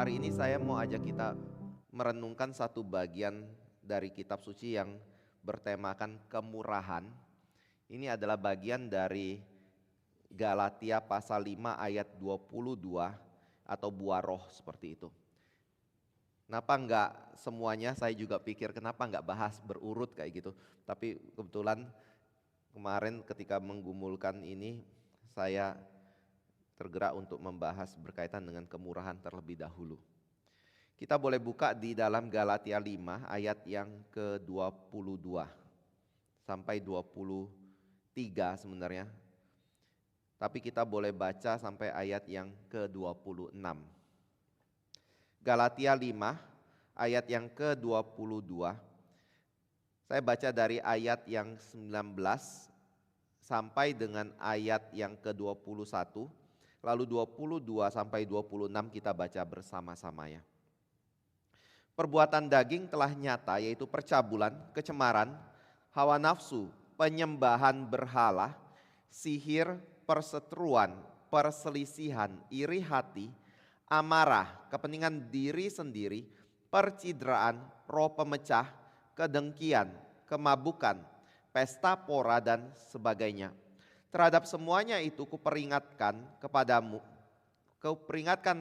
Hari ini saya mau ajak kita merenungkan satu bagian dari kitab suci yang bertemakan kemurahan. Ini adalah bagian dari Galatia pasal 5 ayat 22 atau buah roh seperti itu. Kenapa enggak semuanya, saya juga pikir kenapa enggak bahas berurut kayak gitu. Tapi kebetulan kemarin ketika menggumulkan ini saya tergerak untuk membahas berkaitan dengan kemurahan terlebih dahulu. Kita boleh buka di dalam Galatia 5 ayat yang ke-22 sampai 23 sebenarnya. Tapi kita boleh baca sampai ayat yang ke-26. Galatia 5 ayat yang ke-22. Saya baca dari ayat yang 19 sampai dengan ayat yang ke-21. Lalu 22 sampai 26 kita baca bersama-sama ya. Perbuatan daging telah nyata, yaitu percabulan, kecemaran, hawa nafsu, penyembahan berhala, sihir, perseteruan, perselisihan, iri hati, amarah, kepentingan diri sendiri, percideraan, roh pemecah, kedengkian, kemabukan, pesta pora dan sebagainya. Terhadap semuanya itu kuperingatkan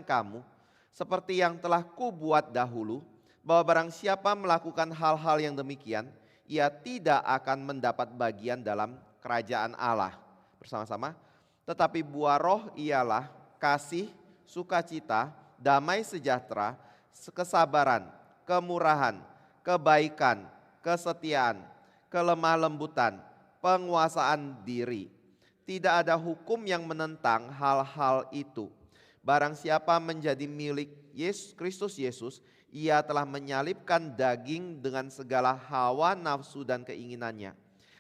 kamu, seperti yang telah kubuat dahulu, bahwa barang siapa melakukan hal-hal yang demikian, ia tidak akan mendapat bagian dalam kerajaan Allah. Bersama-sama, tetapi buah roh ialah kasih, sukacita, damai sejahtera, kesabaran, kemurahan, kebaikan, kesetiaan, kelemah lembutan, penguasaan diri. Tidak ada hukum yang menentang hal-hal itu. Barang siapa menjadi milik Kristus Yesus, ia telah menyalibkan daging dengan segala hawa nafsu dan keinginannya.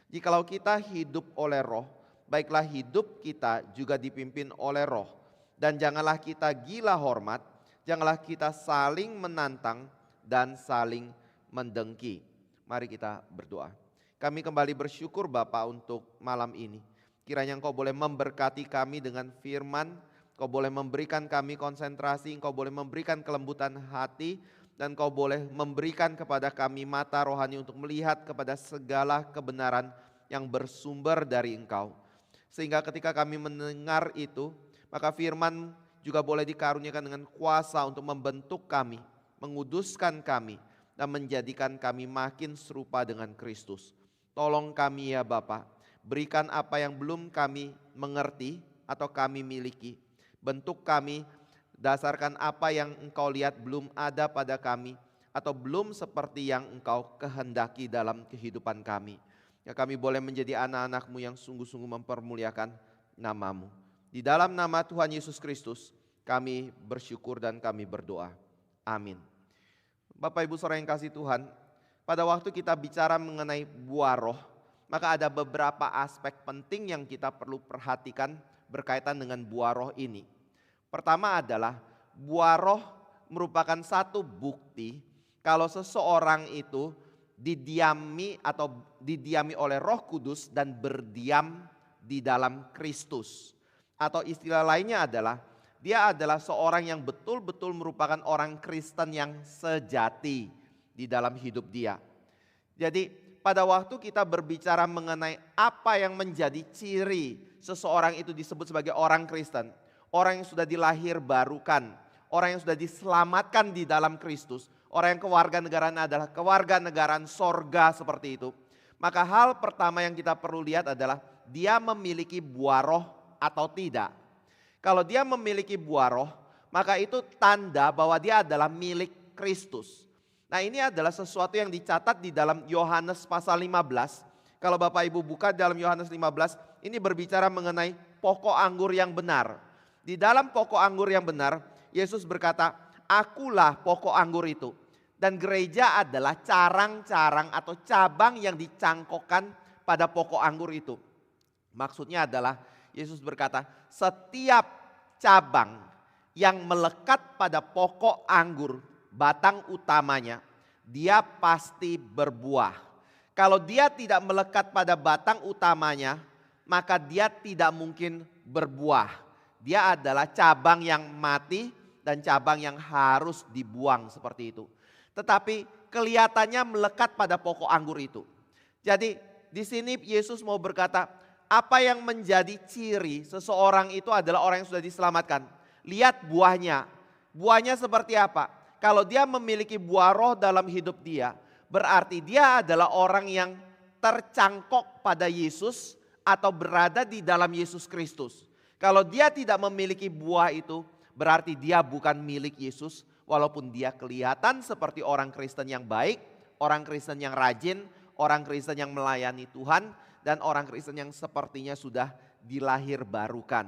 Jikalau kita hidup oleh roh, baiklah hidup kita juga dipimpin oleh roh. Dan janganlah kita gila hormat, janganlah kita saling menantang dan saling mendengki. Mari kita berdoa. Kami kembali bersyukur Bapa untuk malam ini. Kiranya Engkau boleh memberkati kami dengan firman, Engkau boleh memberikan kami konsentrasi, Engkau boleh memberikan kelembutan hati, dan Engkau boleh memberikan kepada kami mata rohani untuk melihat kepada segala kebenaran yang bersumber dari Engkau. Sehingga ketika kami mendengar itu, maka firman juga boleh dikaruniakan dengan kuasa untuk membentuk kami, menguduskan kami, dan menjadikan kami makin serupa dengan Kristus. Tolong kami ya Bapa. Berikan apa yang belum kami mengerti atau kami miliki. Bentuk kami dasarkan apa yang Engkau lihat belum ada pada kami atau belum seperti yang Engkau kehendaki dalam kehidupan kami. Ya, kami boleh menjadi anak-anak-Mu yang sungguh-sungguh mempermuliakan nama-Mu. Di dalam nama Tuhan Yesus Kristus kami bersyukur dan kami berdoa. Amin. Bapak Ibu Saudara yang kasih Tuhan, pada waktu kita bicara mengenai buah roh, maka ada beberapa aspek penting yang kita perlu perhatikan berkaitan dengan buah roh ini. Pertama adalah buah roh merupakan satu bukti kalau seseorang itu didiami oleh Roh Kudus dan berdiam di dalam Kristus. Atau istilah lainnya adalah dia adalah seorang yang betul-betul merupakan orang Kristen yang sejati di dalam hidup dia. Jadi pada waktu kita berbicara mengenai apa yang menjadi ciri seseorang itu disebut sebagai orang Kristen, orang yang sudah dilahirbarukan, orang yang sudah diselamatkan di dalam Kristus, orang yang kewarganegaraan adalah kewarganegaraan sorga seperti itu. Maka hal pertama yang kita perlu lihat adalah dia memiliki buah roh atau tidak. Kalau dia memiliki buah roh, maka itu tanda bahwa dia adalah milik Kristus. Nah, ini adalah sesuatu yang dicatat di dalam Yohanes pasal 15. Kalau Bapak Ibu buka dalam Yohanes 15, ini berbicara mengenai pokok anggur yang benar. Di dalam pokok anggur yang benar, Yesus berkata, "Akulah pokok anggur itu." Dan gereja adalah carang-carang atau cabang yang dicangkokkan pada pokok anggur itu. Maksudnya adalah Yesus berkata, setiap cabang yang melekat pada pokok anggur, batang utamanya, dia pasti berbuah. Kalau dia tidak melekat pada batang utamanya, maka dia tidak mungkin berbuah. Dia adalah cabang yang mati dan cabang yang harus dibuang seperti itu. Tetapi kelihatannya melekat pada pokok anggur itu. Jadi di sini Yesus mau berkata, apa yang menjadi ciri seseorang itu adalah orang yang sudah diselamatkan. Lihat buahnya. Buahnya seperti apa? Kalau dia memiliki buah roh dalam hidup dia, berarti dia adalah orang yang tercangkok pada Yesus atau berada di dalam Yesus Kristus. Kalau dia tidak memiliki buah itu, berarti dia bukan milik Yesus. Walaupun dia kelihatan seperti orang Kristen yang baik, orang Kristen yang rajin, orang Kristen yang melayani Tuhan, dan orang Kristen yang sepertinya sudah dilahir barukan.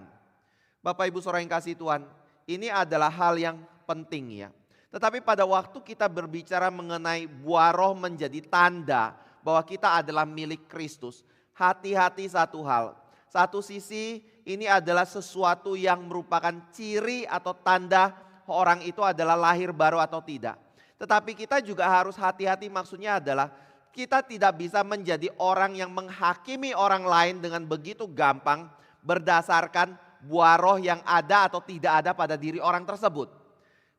Bapak Ibu Saudara yang kasih Tuhan, ini adalah hal yang penting ya. Tetapi pada waktu kita berbicara mengenai buah roh menjadi tanda bahwa kita adalah milik Kristus, hati-hati satu hal. Satu sisi ini adalah sesuatu yang merupakan ciri atau tanda orang itu adalah lahir baru atau tidak. Tetapi kita juga harus hati-hati, maksudnya adalah kita tidak bisa menjadi orang yang menghakimi orang lain dengan begitu gampang berdasarkan buah roh yang ada atau tidak ada pada diri orang tersebut.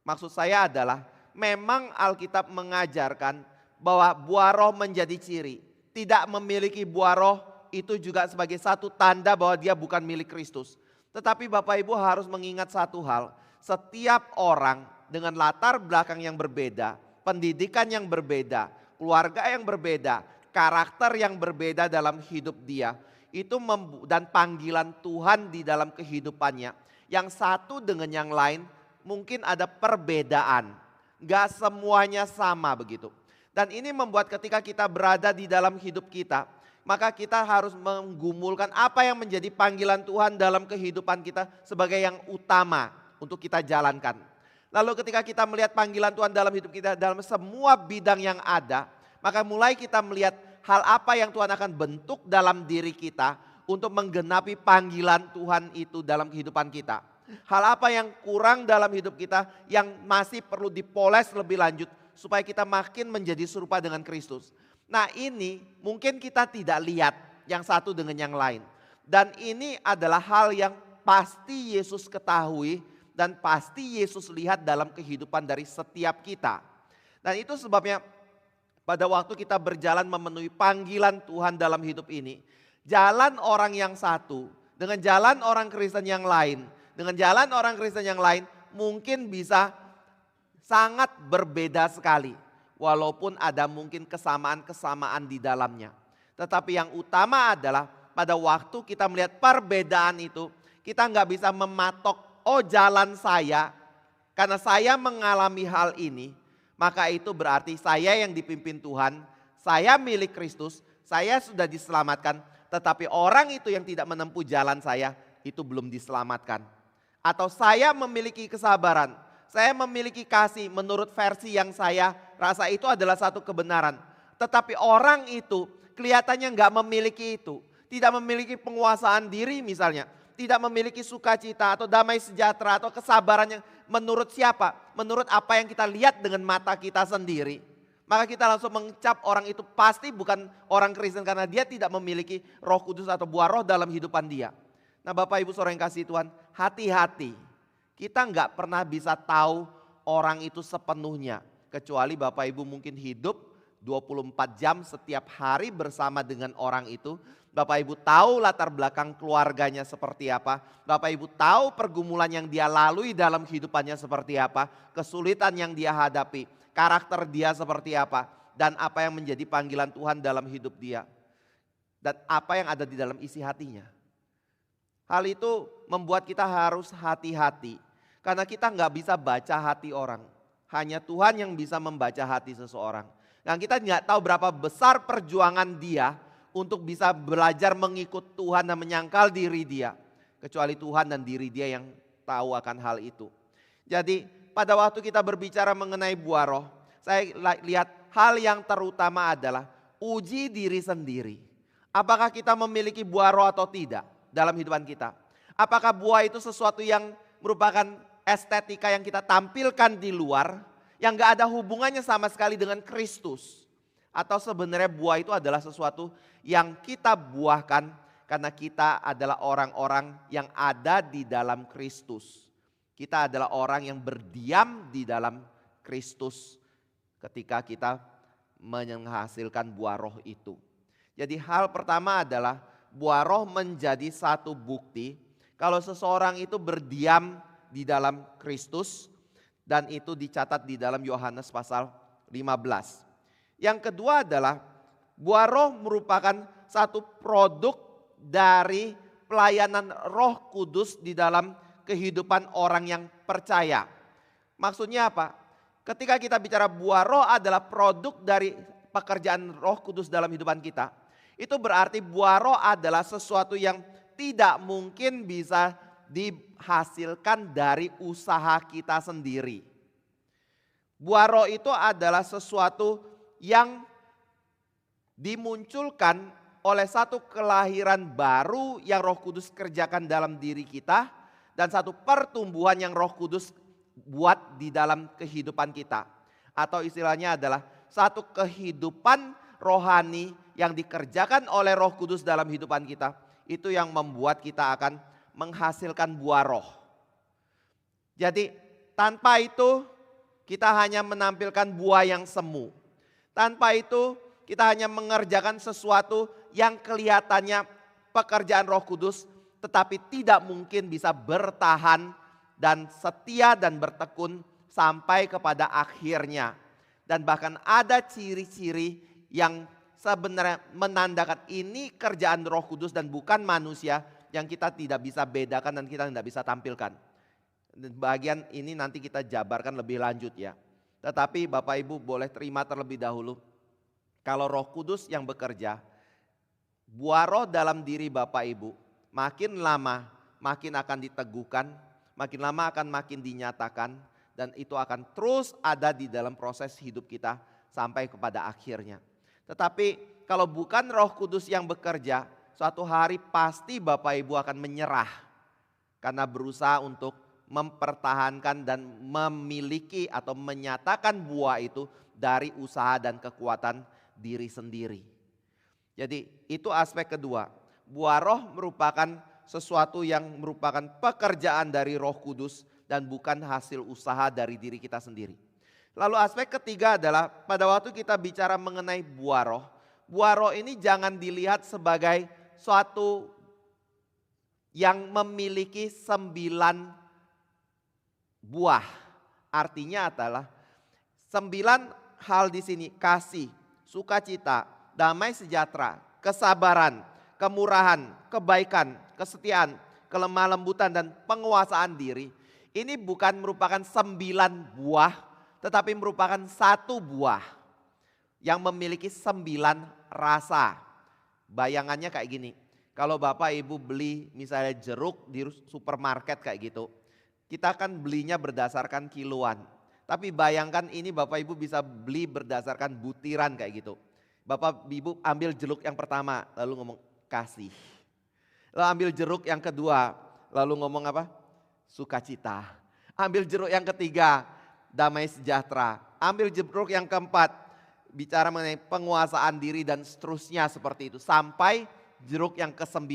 Maksud saya adalah memang Alkitab mengajarkan bahwa buah roh menjadi ciri. Tidak memiliki buah roh itu juga sebagai satu tanda bahwa dia bukan milik Kristus. Tetapi Bapak Ibu harus mengingat satu hal. Setiap orang dengan latar belakang yang berbeda, pendidikan yang berbeda, keluarga yang berbeda, karakter yang berbeda dalam hidup dia, itu dan panggilan Tuhan di dalam kehidupannya, yang satu dengan yang lain mungkin ada perbedaan, gak semuanya sama begitu. Dan ini membuat ketika kita berada di dalam hidup kita, maka kita harus menggumulkan apa yang menjadi panggilan Tuhan dalam kehidupan kita sebagai yang utama untuk kita jalankan. Lalu ketika kita melihat panggilan Tuhan dalam hidup kita dalam semua bidang yang ada, maka mulai kita melihat hal apa yang Tuhan akan bentuk dalam diri kita untuk menggenapi panggilan Tuhan itu dalam kehidupan kita. Hal apa yang kurang dalam hidup kita yang masih perlu dipoles lebih lanjut supaya kita makin menjadi serupa dengan Kristus. Nah ini mungkin kita tidak lihat yang satu dengan yang lain. Dan ini adalah hal yang pasti Yesus ketahui dan pasti Yesus lihat dalam kehidupan dari setiap kita. Dan itu sebabnya pada waktu kita berjalan memenuhi panggilan Tuhan dalam hidup ini, jalan orang yang satu dengan jalan orang Kristen yang lain, dengan jalan orang Kristen yang lain mungkin bisa sangat berbeda sekali. Walaupun ada mungkin kesamaan-kesamaan di dalamnya. Tetapi yang utama adalah pada waktu kita melihat perbedaan itu, kita nggak bisa mematok, oh jalan saya, karena saya mengalami hal ini, maka itu berarti saya yang dipimpin Tuhan, saya milik Kristus, saya sudah diselamatkan, tetapi orang itu yang tidak menempuh jalan saya, itu belum diselamatkan. Atau saya memiliki kesabaran, saya memiliki kasih menurut versi yang saya rasa itu adalah satu kebenaran. Tetapi orang itu kelihatannya nggak memiliki itu, tidak memiliki penguasaan diri misalnya. Tidak memiliki sukacita atau damai sejahtera atau kesabaran yang menurut siapa? Menurut apa yang kita lihat dengan mata kita sendiri. Maka kita langsung mengecap orang itu pasti bukan orang Kristen karena dia tidak memiliki Roh Kudus atau buah roh dalam hidupan dia. Nah Bapak Ibu Saudara yang kasih Tuhan, hati-hati. Kita nggak pernah bisa tahu orang itu sepenuhnya. Kecuali Bapak Ibu mungkin hidup 24 jam setiap hari bersama dengan orang itu. Bapak Ibu tahu latar belakang keluarganya seperti apa. Bapak Ibu tahu pergumulan yang dia lalui dalam kehidupannya seperti apa. Kesulitan yang dia hadapi. Karakter dia seperti apa. Dan apa yang menjadi panggilan Tuhan dalam hidup dia. Dan apa yang ada di dalam isi hatinya. Hal itu membuat kita harus hati-hati. Karena kita nggak bisa baca hati orang. Hanya Tuhan yang bisa membaca hati seseorang. Dan kita nggak tahu berapa besar perjuangan dia untuk bisa belajar mengikut Tuhan dan menyangkal diri dia. Kecuali Tuhan dan diri dia yang tahu akan hal itu. Jadi pada waktu kita berbicara mengenai buah roh, saya lihat hal yang terutama adalah uji diri sendiri. Apakah kita memiliki buah roh atau tidak dalam kehidupan kita? Apakah buah itu sesuatu yang merupakan estetika yang kita tampilkan di luar, yang gak ada hubungannya sama sekali dengan Kristus? Atau sebenarnya buah itu adalah sesuatu yang kita buahkan karena kita adalah orang-orang yang ada di dalam Kristus. Kita adalah orang yang berdiam di dalam Kristus ketika kita menghasilkan buah roh itu. Jadi hal pertama adalah buah roh menjadi satu bukti kalau seseorang itu berdiam di dalam Kristus, dan itu dicatat di dalam Yohanes pasal 15. Yang kedua adalah buah roh merupakan satu produk dari pelayanan Roh Kudus di dalam kehidupan orang yang percaya. Maksudnya apa? Ketika kita bicara buah roh adalah produk dari pekerjaan Roh Kudus dalam kehidupan kita, itu berarti buah roh adalah sesuatu yang tidak mungkin bisa dihasilkan dari usaha kita sendiri. Buah roh itu adalah sesuatu yang dimunculkan oleh satu kelahiran baru yang Roh Kudus kerjakan dalam diri kita, dan satu pertumbuhan yang Roh Kudus buat di dalam kehidupan kita. Atau istilahnya adalah satu kehidupan rohani yang dikerjakan oleh Roh Kudus dalam kehidupan kita. Itu yang membuat kita akan menghasilkan buah roh. Jadi tanpa itu kita hanya menampilkan buah yang semu. Tanpa itu kita hanya mengerjakan sesuatu yang kelihatannya pekerjaan Roh Kudus, tetapi tidak mungkin bisa bertahan dan setia dan bertekun sampai kepada akhirnya. Dan bahkan ada ciri-ciri yang sebenarnya menandakan ini kerjaan Roh Kudus dan bukan manusia, yang kita tidak bisa bedakan dan kita tidak bisa tampilkan. Bagian ini nanti kita jabarkan lebih lanjut ya. Tetapi Bapak Ibu boleh terima terlebih dahulu, kalau Roh Kudus yang bekerja, buah roh dalam diri Bapak Ibu makin lama makin akan diteguhkan, makin lama akan makin dinyatakan, dan itu akan terus ada di dalam proses hidup kita sampai kepada akhirnya. Tetapi kalau bukan Roh Kudus yang bekerja, suatu hari pasti Bapak Ibu akan menyerah karena berusaha untuk mempertahankan dan memiliki atau menyatakan buah itu dari usaha dan kekuatan diri sendiri. Jadi itu aspek kedua. Buah roh merupakan sesuatu yang merupakan pekerjaan dari Roh Kudus dan bukan hasil usaha dari diri kita sendiri. Lalu aspek ketiga adalah pada waktu kita bicara mengenai buah roh ini jangan dilihat sebagai suatu yang memiliki 9 buah. Artinya adalah 9 hal di sini: kasih, sukacita, damai sejahtera, kesabaran, kemurahan, kebaikan, kesetiaan, kelemah lembutan, dan penguasaan diri. Ini bukan merupakan 9 buah, tetapi merupakan 1 buah yang memiliki 9 rasa. Bayangannya kayak gini, kalau Bapak Ibu beli misalnya jeruk di supermarket kayak gitu, kita kan belinya berdasarkan kiloan. Tapi bayangkan ini Bapak Ibu bisa beli berdasarkan butiran kayak gitu. Bapak Ibu ambil jeruk yang pertama lalu ngomong kasih. Lalu ambil jeruk yang kedua lalu ngomong apa? Sukacita. Ambil jeruk yang ketiga damai sejahtera. Ambil jeruk yang keempat bicara mengenai penguasaan diri dan seterusnya seperti itu. Sampai jeruk yang ke-9.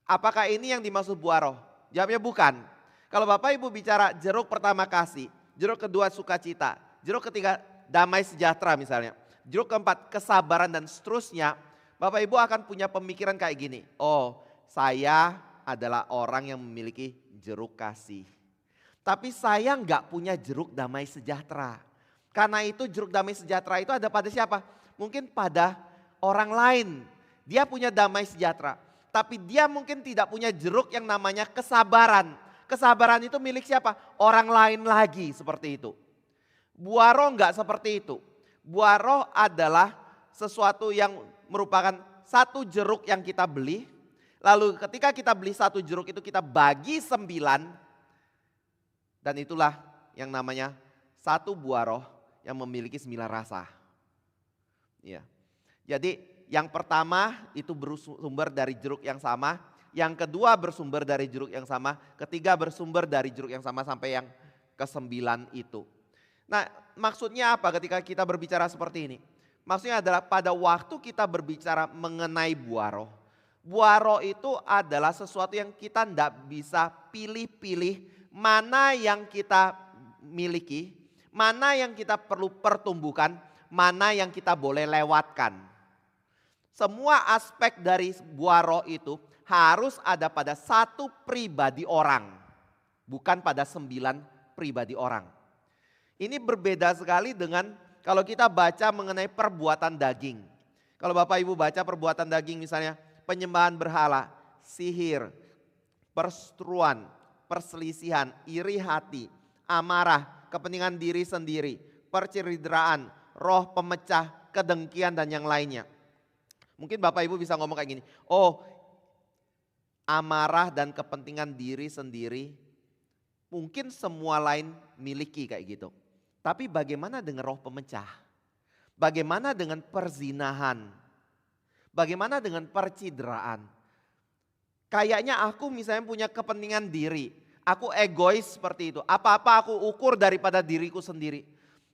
Apakah ini yang dimaksud buah roh? Jawabnya bukan. Kalau Bapak Ibu bicara jeruk pertama kasih, jeruk kedua sukacita, jeruk ketiga damai sejahtera misalnya, jeruk keempat kesabaran dan seterusnya, Bapak Ibu akan punya pemikiran kayak gini, oh saya adalah orang yang memiliki jeruk kasih. Tapi saya nggak punya jeruk damai sejahtera. Karena itu jeruk damai sejahtera itu ada pada siapa? Mungkin pada orang lain. Dia punya damai sejahtera. Tapi dia mungkin tidak punya jeruk yang namanya kesabaran. Kesabaran itu milik siapa? Orang lain lagi seperti itu. Buah roh enggak seperti itu. Buah roh adalah sesuatu yang merupakan 1 jeruk yang kita beli. Lalu ketika kita beli 1 jeruk itu kita bagi 9. Dan itulah yang namanya 1 buah roh yang memiliki 9 rasa. Ya. Jadi yang pertama itu bersumber dari jeruk yang sama. Yang kedua bersumber dari jeruk yang sama, ketiga bersumber dari jeruk yang sama sampai yang ke-9 itu. Nah, maksudnya apa ketika kita berbicara seperti ini? Maksudnya adalah pada waktu kita berbicara mengenai buah roh itu adalah sesuatu yang kita tidak bisa pilih-pilih mana yang kita miliki, mana yang kita perlu pertumbuhkan, mana yang kita boleh lewatkan. Semua aspek dari buah roh itu harus ada pada satu pribadi orang, bukan pada 9 pribadi orang. Ini berbeda sekali dengan kalau kita baca mengenai perbuatan daging. Kalau Bapak Ibu baca perbuatan daging misalnya penyembahan berhala, sihir, perseteruan, perselisihan, iri hati, amarah, kepentingan diri sendiri, perceridraan, roh pemecah, kedengkian dan yang lainnya. Mungkin Bapak Ibu bisa ngomong kayak gini, oh amarah dan kepentingan diri sendiri mungkin semua lain miliki kayak gitu. Tapi bagaimana dengan roh pemecah? Bagaimana dengan perzinahan? Bagaimana dengan percideraan? Kayaknya aku misalnya punya kepentingan diri. Aku egois seperti itu. Apa-apa aku ukur daripada diriku sendiri.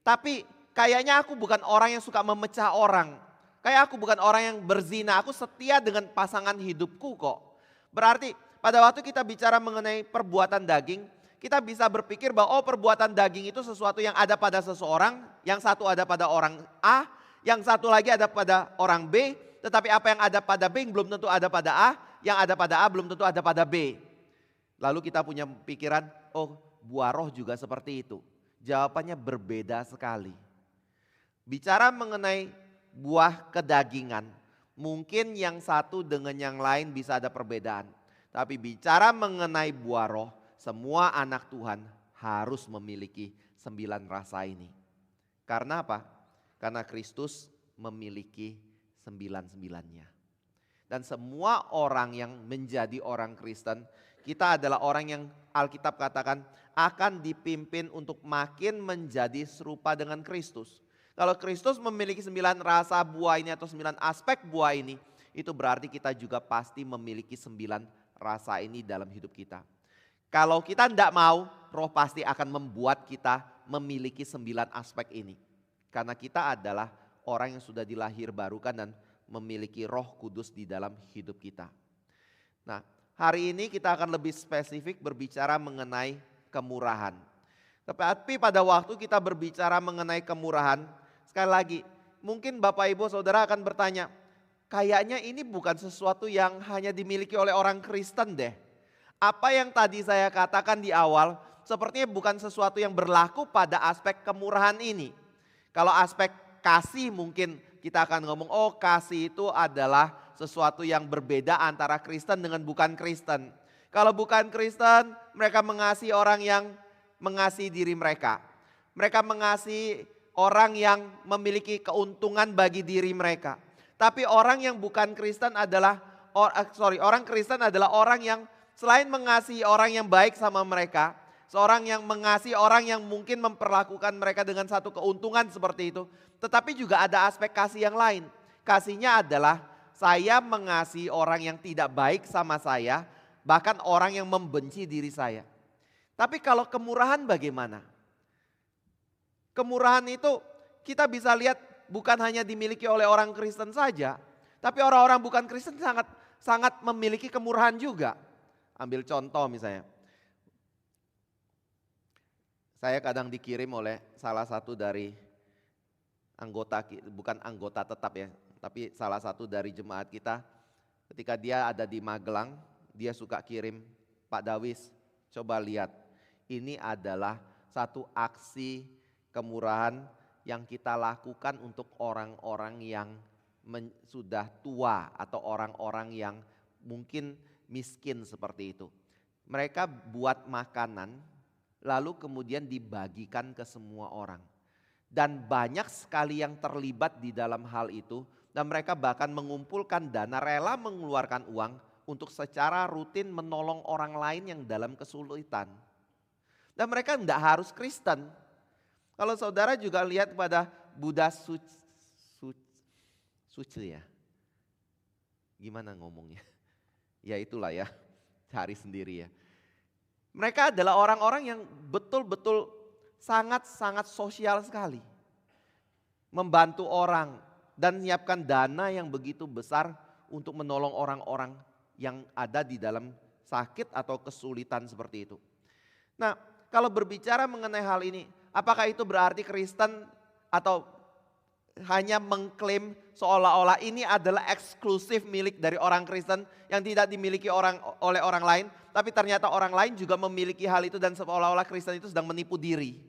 Tapi kayaknya aku bukan orang yang suka memecah orang. Kayak aku bukan orang yang berzina. Aku setia dengan pasangan hidupku kok. Berarti pada waktu kita bicara mengenai perbuatan daging, kita bisa berpikir bahwa perbuatan daging itu sesuatu yang ada pada seseorang, yang satu ada pada orang A, yang satu lagi ada pada orang B, tetapi apa yang ada pada B belum tentu ada pada A, yang ada pada A belum tentu ada pada B. Lalu kita punya pikiran, oh buah roh juga seperti itu. Jawabannya berbeda sekali. Bicara mengenai buah kedagingan, mungkin yang satu dengan yang lain bisa ada perbedaan. Tapi bicara mengenai buah roh, semua anak Tuhan harus memiliki 9 rasa ini. Karena apa? Karena Kristus memiliki 9-9-nya. Dan semua orang yang menjadi orang Kristen, kita adalah orang yang Alkitab katakan akan dipimpin untuk makin menjadi serupa dengan Kristus. Kalau Kristus memiliki 9 rasa buah ini atau 9 aspek buah ini, itu berarti kita juga pasti memiliki 9 rasa ini dalam hidup kita. Kalau kita tidak mau, roh pasti akan membuat kita memiliki 9 aspek ini. Karena kita adalah orang yang sudah dilahirbarukan dan memiliki Roh Kudus di dalam hidup kita. Nah, hari ini kita akan lebih spesifik berbicara mengenai kemurahan. Tapi pada waktu kita berbicara mengenai kemurahan, sekali lagi, mungkin Bapak Ibu Saudara akan bertanya, kayaknya ini bukan sesuatu yang hanya dimiliki oleh orang Kristen deh. Apa yang tadi saya katakan di awal, sepertinya bukan sesuatu yang berlaku pada aspek kemurahan ini. Kalau aspek kasih mungkin kita akan ngomong, oh kasih itu adalah sesuatu yang berbeda antara Kristen dengan bukan Kristen. Kalau bukan Kristen, mereka mengasihi orang yang mengasihi diri mereka. Mereka mengasihi orang yang memiliki keuntungan bagi diri mereka. Tapi orang yang bukan Kristen adalah, orang Kristen adalah orang yang selain mengasihi orang yang baik sama mereka, seorang yang mengasihi orang yang mungkin memperlakukan mereka dengan satu keuntungan seperti itu. Tetapi juga ada aspek kasih yang lain. Kasihnya adalah saya mengasihi orang yang tidak baik sama saya, bahkan orang yang membenci diri saya. Tapi kalau kemurahan bagaimana? Kemurahan itu kita bisa lihat bukan hanya dimiliki oleh orang Kristen saja, tapi orang-orang bukan Kristen sangat memiliki kemurahan juga. Ambil contoh misalnya. Saya kadang dikirim oleh salah satu dari anggota, bukan anggota tetap ya, tapi salah satu dari jemaat kita. Ketika dia ada di Magelang, dia suka kirim, Pak Dawis, coba lihat. Ini adalah satu aksi kemurahan yang kita lakukan untuk orang-orang yang sudah tua atau orang-orang yang mungkin miskin seperti itu. Mereka buat makanan lalu kemudian dibagikan ke semua orang. Dan banyak sekali yang terlibat di dalam hal itu dan mereka bahkan mengumpulkan dana, rela mengeluarkan uang untuk secara rutin menolong orang lain yang dalam kesulitan. Dan mereka tidak harus Kristen. Kalau saudara juga lihat pada Buddha Suci ya. Gimana ngomongnya? Ya itulah ya, cari sendiri ya. Mereka adalah orang-orang yang betul-betul sangat-sangat sosial sekali. Membantu orang dan menyiapkan dana yang begitu besar untuk menolong orang-orang yang ada di dalam sakit atau kesulitan seperti itu. Nah, kalau berbicara mengenai hal ini, apakah itu berarti Kristen atau hanya mengklaim seolah-olah ini adalah eksklusif milik dari orang Kristen yang tidak dimiliki oleh orang lain, tapi ternyata orang lain juga memiliki hal itu dan seolah-olah Kristen itu sedang menipu diri.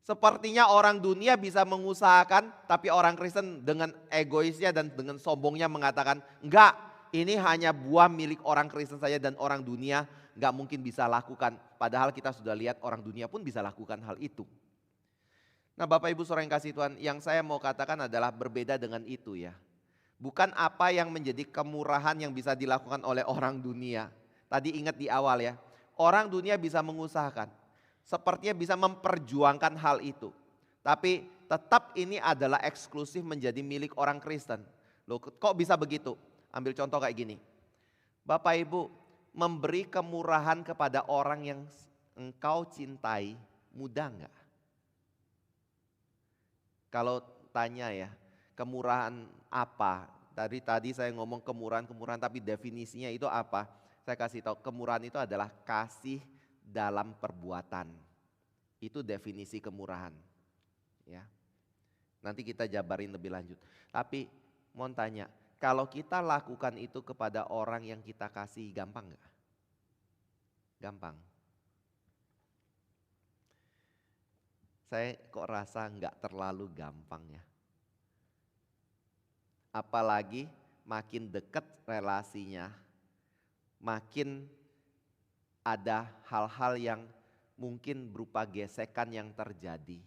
Sepertinya orang dunia bisa mengusahakan, tapi orang Kristen dengan egoisnya dan dengan sombongnya mengatakan, enggak, ini hanya buah milik orang Kristen saja dan orang dunia enggak mungkin bisa lakukan. Padahal kita sudah lihat orang dunia pun bisa lakukan hal itu. Nah Bapak Ibu saudara yang kasih Tuhan, yang saya mau katakan adalah berbeda dengan itu ya. Bukan apa yang menjadi kemurahan yang bisa dilakukan oleh orang dunia. Tadi ingat di awal ya, orang dunia bisa mengusahakan. Sepertinya bisa memperjuangkan hal itu. Tapi tetap ini adalah eksklusif menjadi milik orang Kristen. Loh kok bisa begitu? Ambil contoh kayak gini. Bapak Ibu memberi kemurahan kepada orang yang engkau cintai mudah enggak? Kalau tanya ya, kemurahan apa? Tadi saya ngomong kemurahan, tapi definisinya itu apa? Saya kasih tahu, kemurahan itu adalah kasih dalam perbuatan. Itu definisi kemurahan. Ya. Nanti kita jabarin lebih lanjut. Tapi mau tanya, kalau kita lakukan itu kepada orang yang kita kasih, gampang nggak? Gampang. Saya kok rasa nggak terlalu gampang ya. Apalagi makin dekat relasinya, makin ada hal-hal yang mungkin berupa gesekan yang terjadi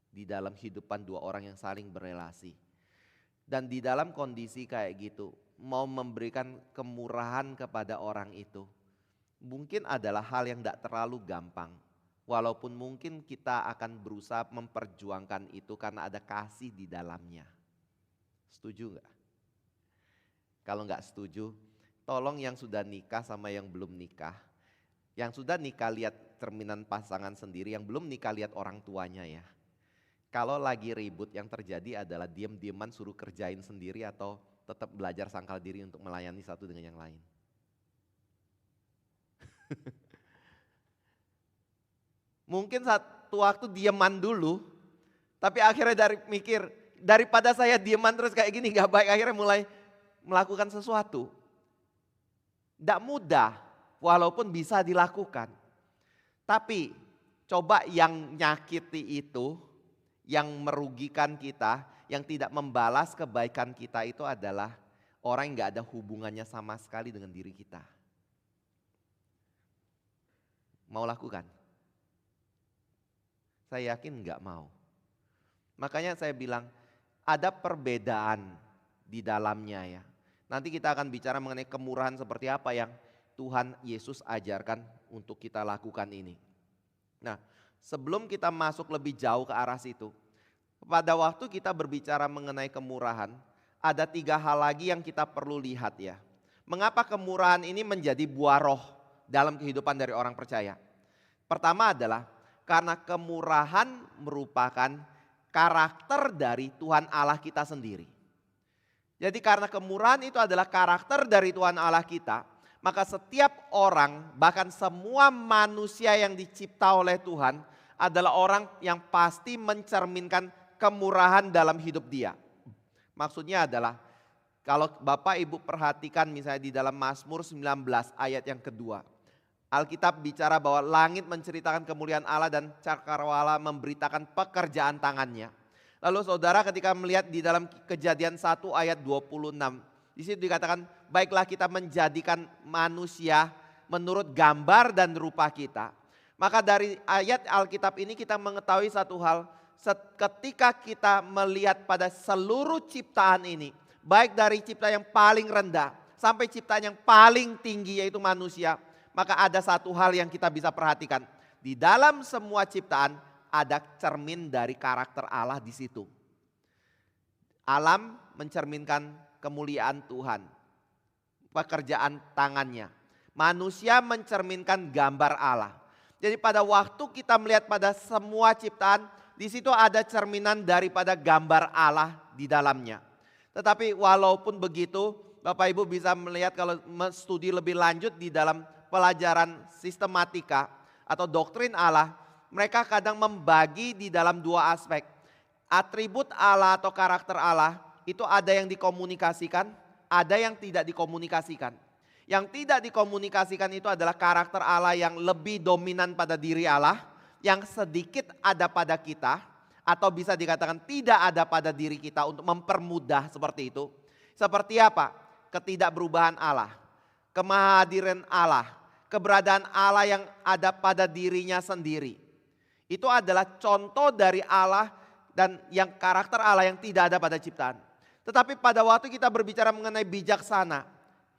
di dalam kehidupan dua orang yang saling berelasi. Dan di dalam kondisi kayak gitu, mau memberikan kemurahan kepada orang itu, mungkin adalah hal yang tidak terlalu gampang. Walaupun mungkin kita akan berusaha memperjuangkan itu karena ada kasih di dalamnya. Setuju nggak? Kalau nggak setuju, tolong yang sudah nikah sama yang belum nikah. Yang sudah nikah lihat cerminan pasangan sendiri, yang belum nikah lihat orang tuanya ya. Kalau lagi ribut yang terjadi adalah diam-diaman suruh kerjain sendiri atau tetap belajar sangkal diri untuk melayani satu dengan yang lain. Mungkin satu waktu dieman dulu, tapi akhirnya mikir, daripada saya dieman terus kayak gini gak baik, akhirnya mulai melakukan sesuatu. Tidak mudah, walaupun bisa dilakukan. Tapi coba yang nyakiti itu, yang merugikan kita, yang tidak membalas kebaikan kita itu adalah orang yang gak ada hubungannya sama sekali dengan diri kita. Mau lakukan? Saya yakin enggak mau. Makanya saya bilang ada perbedaan di dalamnya ya. Nanti kita akan bicara mengenai kemurahan seperti apa yang Tuhan Yesus ajarkan untuk kita lakukan ini. Nah, sebelum kita masuk lebih jauh ke arah situ, pada waktu kita berbicara mengenai kemurahan, ada 3 hal lagi yang kita perlu lihat ya. Mengapa kemurahan ini menjadi buah roh dalam kehidupan dari orang percaya? Pertama adalah karena kemurahan merupakan karakter dari Tuhan Allah kita sendiri. Jadi karena kemurahan itu adalah karakter dari Tuhan Allah kita, maka setiap orang, bahkan semua manusia yang dicipta oleh Tuhan adalah orang yang pasti mencerminkan kemurahan dalam hidup dia. Maksudnya adalah kalau Bapak Ibu perhatikan misalnya di dalam Mazmur 19 ayat yang kedua. Alkitab bicara bahwa langit menceritakan kemuliaan Allah dan cakrawala memberitakan pekerjaan tangannya. Lalu saudara ketika melihat di dalam Kejadian 1 ayat 26. Di situ dikatakan baiklah kita menjadikan manusia menurut gambar dan rupa kita. Maka dari ayat Alkitab ini kita mengetahui satu hal. Ketika kita melihat pada seluruh ciptaan ini. Baik dari ciptaan yang paling rendah sampai ciptaan yang paling tinggi yaitu manusia. Maka ada satu hal yang kita bisa perhatikan. Di dalam semua ciptaan ada cermin dari karakter Allah di situ. Alam mencerminkan kemuliaan Tuhan. Pekerjaan tangannya. Manusia mencerminkan gambar Allah. Jadi pada waktu kita melihat pada semua ciptaan, di situ ada cerminan daripada gambar Allah di dalamnya. Tetapi walaupun begitu, Bapak Ibu bisa melihat kalau studi lebih lanjut di dalam pelajaran sistematika, atau doktrin Allah, mereka kadang membagi di dalam dua aspek. Atribut Allah atau karakter Allah itu ada yang dikomunikasikan, ada yang tidak dikomunikasikan. Yang tidak dikomunikasikan itu adalah karakter Allah yang lebih dominan pada diri Allah, yang sedikit ada pada kita, atau bisa dikatakan tidak ada pada diri kita untuk mempermudah seperti itu. Seperti apa? Ketidakberubahan Allah, kemahadiran Allah, keberadaan Allah yang ada pada dirinya sendiri. Itu adalah contoh dari Allah dan yang karakter Allah yang tidak ada pada ciptaan. Tetapi pada waktu kita berbicara mengenai bijaksana,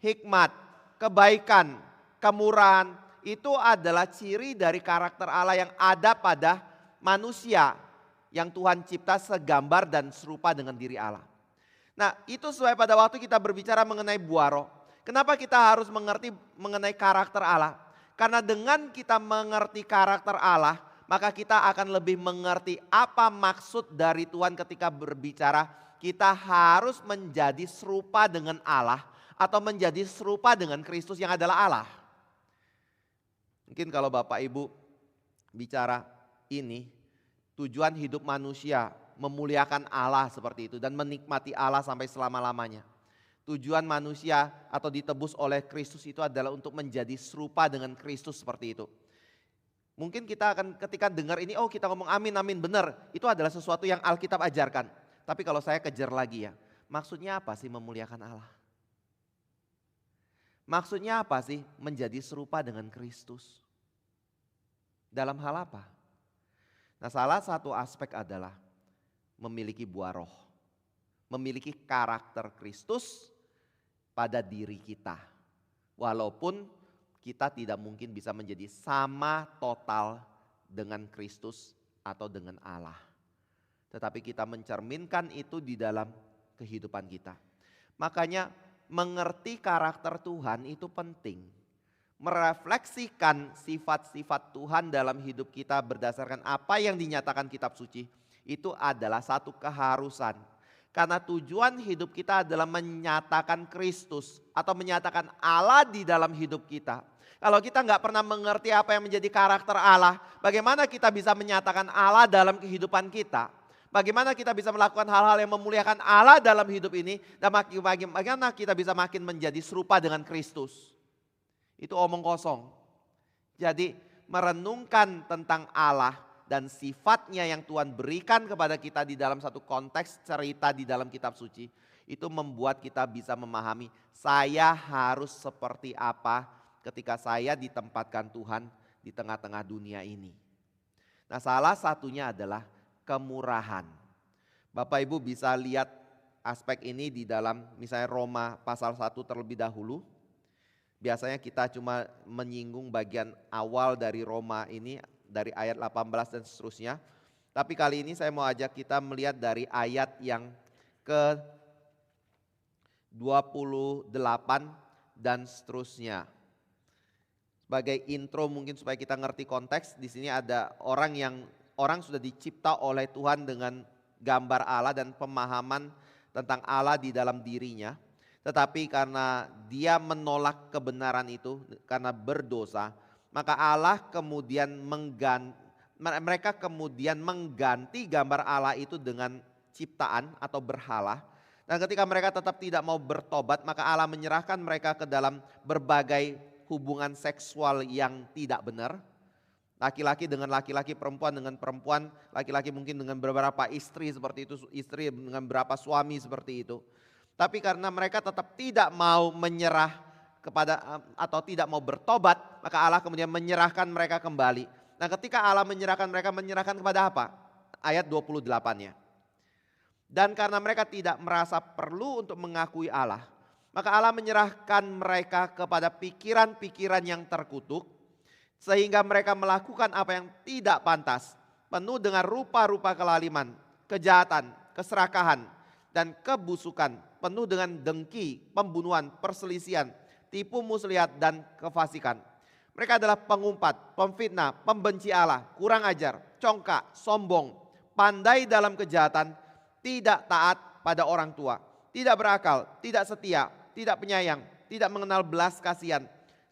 hikmat, kebaikan, kemurahan, itu adalah ciri dari karakter Allah yang ada pada manusia yang Tuhan cipta segambar dan serupa dengan diri Allah. Nah, itu sesuai pada waktu kita berbicara mengenai buah roh. Kenapa kita harus mengerti mengenai karakter Allah? Karena dengan kita mengerti karakter Allah, maka kita akan lebih mengerti apa maksud dari Tuhan ketika berbicara kita harus menjadi serupa dengan Allah atau menjadi serupa dengan Kristus yang adalah Allah. Mungkin kalau Bapak Ibu bicara ini, tujuan hidup manusia memuliakan Allah seperti itu dan menikmati Allah sampai selama-lamanya. Tujuan manusia atau ditebus oleh Kristus itu adalah untuk menjadi serupa dengan Kristus seperti itu. Mungkin kita akan ketika dengar ini, oh kita ngomong amin amin benar. Itu adalah sesuatu yang Alkitab ajarkan. Tapi kalau saya kejar lagi ya, maksudnya apa sih memuliakan Allah? Maksudnya apa sih menjadi serupa dengan Kristus? Dalam hal apa? Nah, salah satu aspek adalah memiliki buah roh. Memiliki karakter Kristus pada diri kita. Walaupun kita tidak mungkin bisa menjadi sama total dengan Kristus atau dengan Allah. Tetapi kita mencerminkan itu di dalam kehidupan kita. Makanya mengerti karakter Tuhan itu penting. Merefleksikan sifat-sifat Tuhan dalam hidup kita berdasarkan apa yang dinyatakan kitab suci. Itu adalah satu keharusan. Karena tujuan hidup kita adalah menyatakan Kristus atau menyatakan Allah di dalam hidup kita. Kalau kita nggak pernah mengerti apa yang menjadi karakter Allah, bagaimana kita bisa menyatakan Allah dalam kehidupan kita? Bagaimana kita bisa melakukan hal-hal yang memuliakan Allah dalam hidup ini dan bagaimana kita bisa makin menjadi serupa dengan Kristus? Itu omong kosong. Jadi merenungkan tentang Allah dan sifatnya yang Tuhan berikan kepada kita di dalam satu konteks cerita di dalam kitab suci, itu membuat kita bisa memahami saya harus seperti apa ketika saya ditempatkan Tuhan di tengah-tengah dunia ini. Nah, salah satunya adalah kemurahan. Bapak Ibu bisa lihat aspek ini di dalam misalnya Roma pasal 1 terlebih dahulu. Biasanya kita cuma menyinggung bagian awal dari Roma ini, dari ayat 18 dan seterusnya. Tapi kali ini saya mau ajak kita melihat dari ayat yang ke 28 dan seterusnya. Sebagai intro mungkin supaya kita ngerti konteks, di sini ada orang sudah dicipta oleh Tuhan dengan gambar Allah dan pemahaman tentang Allah di dalam dirinya. Tetapi karena dia menolak kebenaran itu, karena berdosa, maka Allah kemudian mereka kemudian mengganti gambar Allah itu dengan ciptaan atau berhala. Dan ketika mereka tetap tidak mau bertobat, maka Allah menyerahkan mereka ke dalam berbagai hubungan seksual yang tidak benar. Laki-laki dengan laki-laki, perempuan dengan perempuan, laki-laki mungkin dengan beberapa istri seperti itu, istri dengan beberapa suami seperti itu. Tapi karena mereka tetap tidak mau menyerah kepada atau tidak mau bertobat, maka Allah kemudian menyerahkan mereka kembali. Nah, ketika Allah menyerahkan mereka, menyerahkan kepada apa? Ayat 28-nya. Dan karena mereka tidak merasa perlu untuk mengakui Allah, maka Allah menyerahkan mereka kepada pikiran-pikiran yang terkutuk, sehingga mereka melakukan apa yang tidak pantas, penuh dengan rupa-rupa kelaliman, kejahatan, keserakahan, dan kebusukan, penuh dengan dengki, pembunuhan, perselisihan, tipu muslihat, dan kefasikan. Mereka adalah pengumpat, pemfitnah, pembenci Allah, kurang ajar, congkak, sombong, pandai dalam kejahatan, tidak taat pada orang tua, tidak berakal, tidak setia, tidak penyayang, tidak mengenal belas kasihan.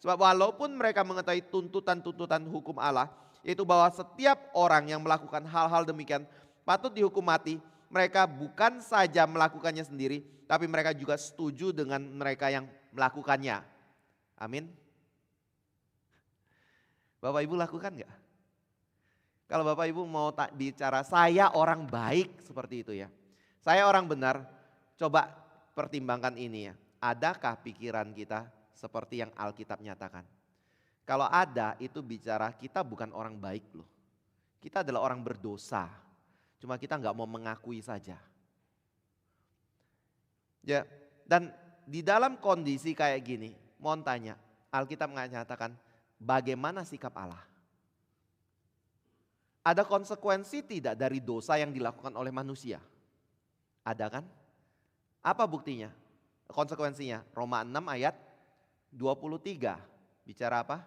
Sebab walaupun mereka mengetahui tuntutan-tuntutan hukum Allah, yaitu bahwa setiap orang yang melakukan hal-hal demikian patut dihukum mati, mereka bukan saja melakukannya sendiri, tapi mereka juga setuju dengan mereka yang melakukannya. Amin. Bapak Ibu lakukan nggak? Kalau Bapak Ibu mau bicara saya orang baik seperti itu ya. Saya orang benar, coba pertimbangkan ini ya. Adakah pikiran kita seperti yang Alkitab nyatakan? Kalau ada itu bicara kita bukan orang baik loh. Kita adalah orang berdosa. Cuma kita nggak mau mengakui saja. Ya, dan di dalam kondisi kayak gini, mohon tanya, Alkitab menyatakan bagaimana sikap Allah? Ada konsekuensi tidak dari dosa yang dilakukan oleh manusia? Ada kan? Apa buktinya? Konsekuensinya, Roma 6 ayat 23. Bicara apa?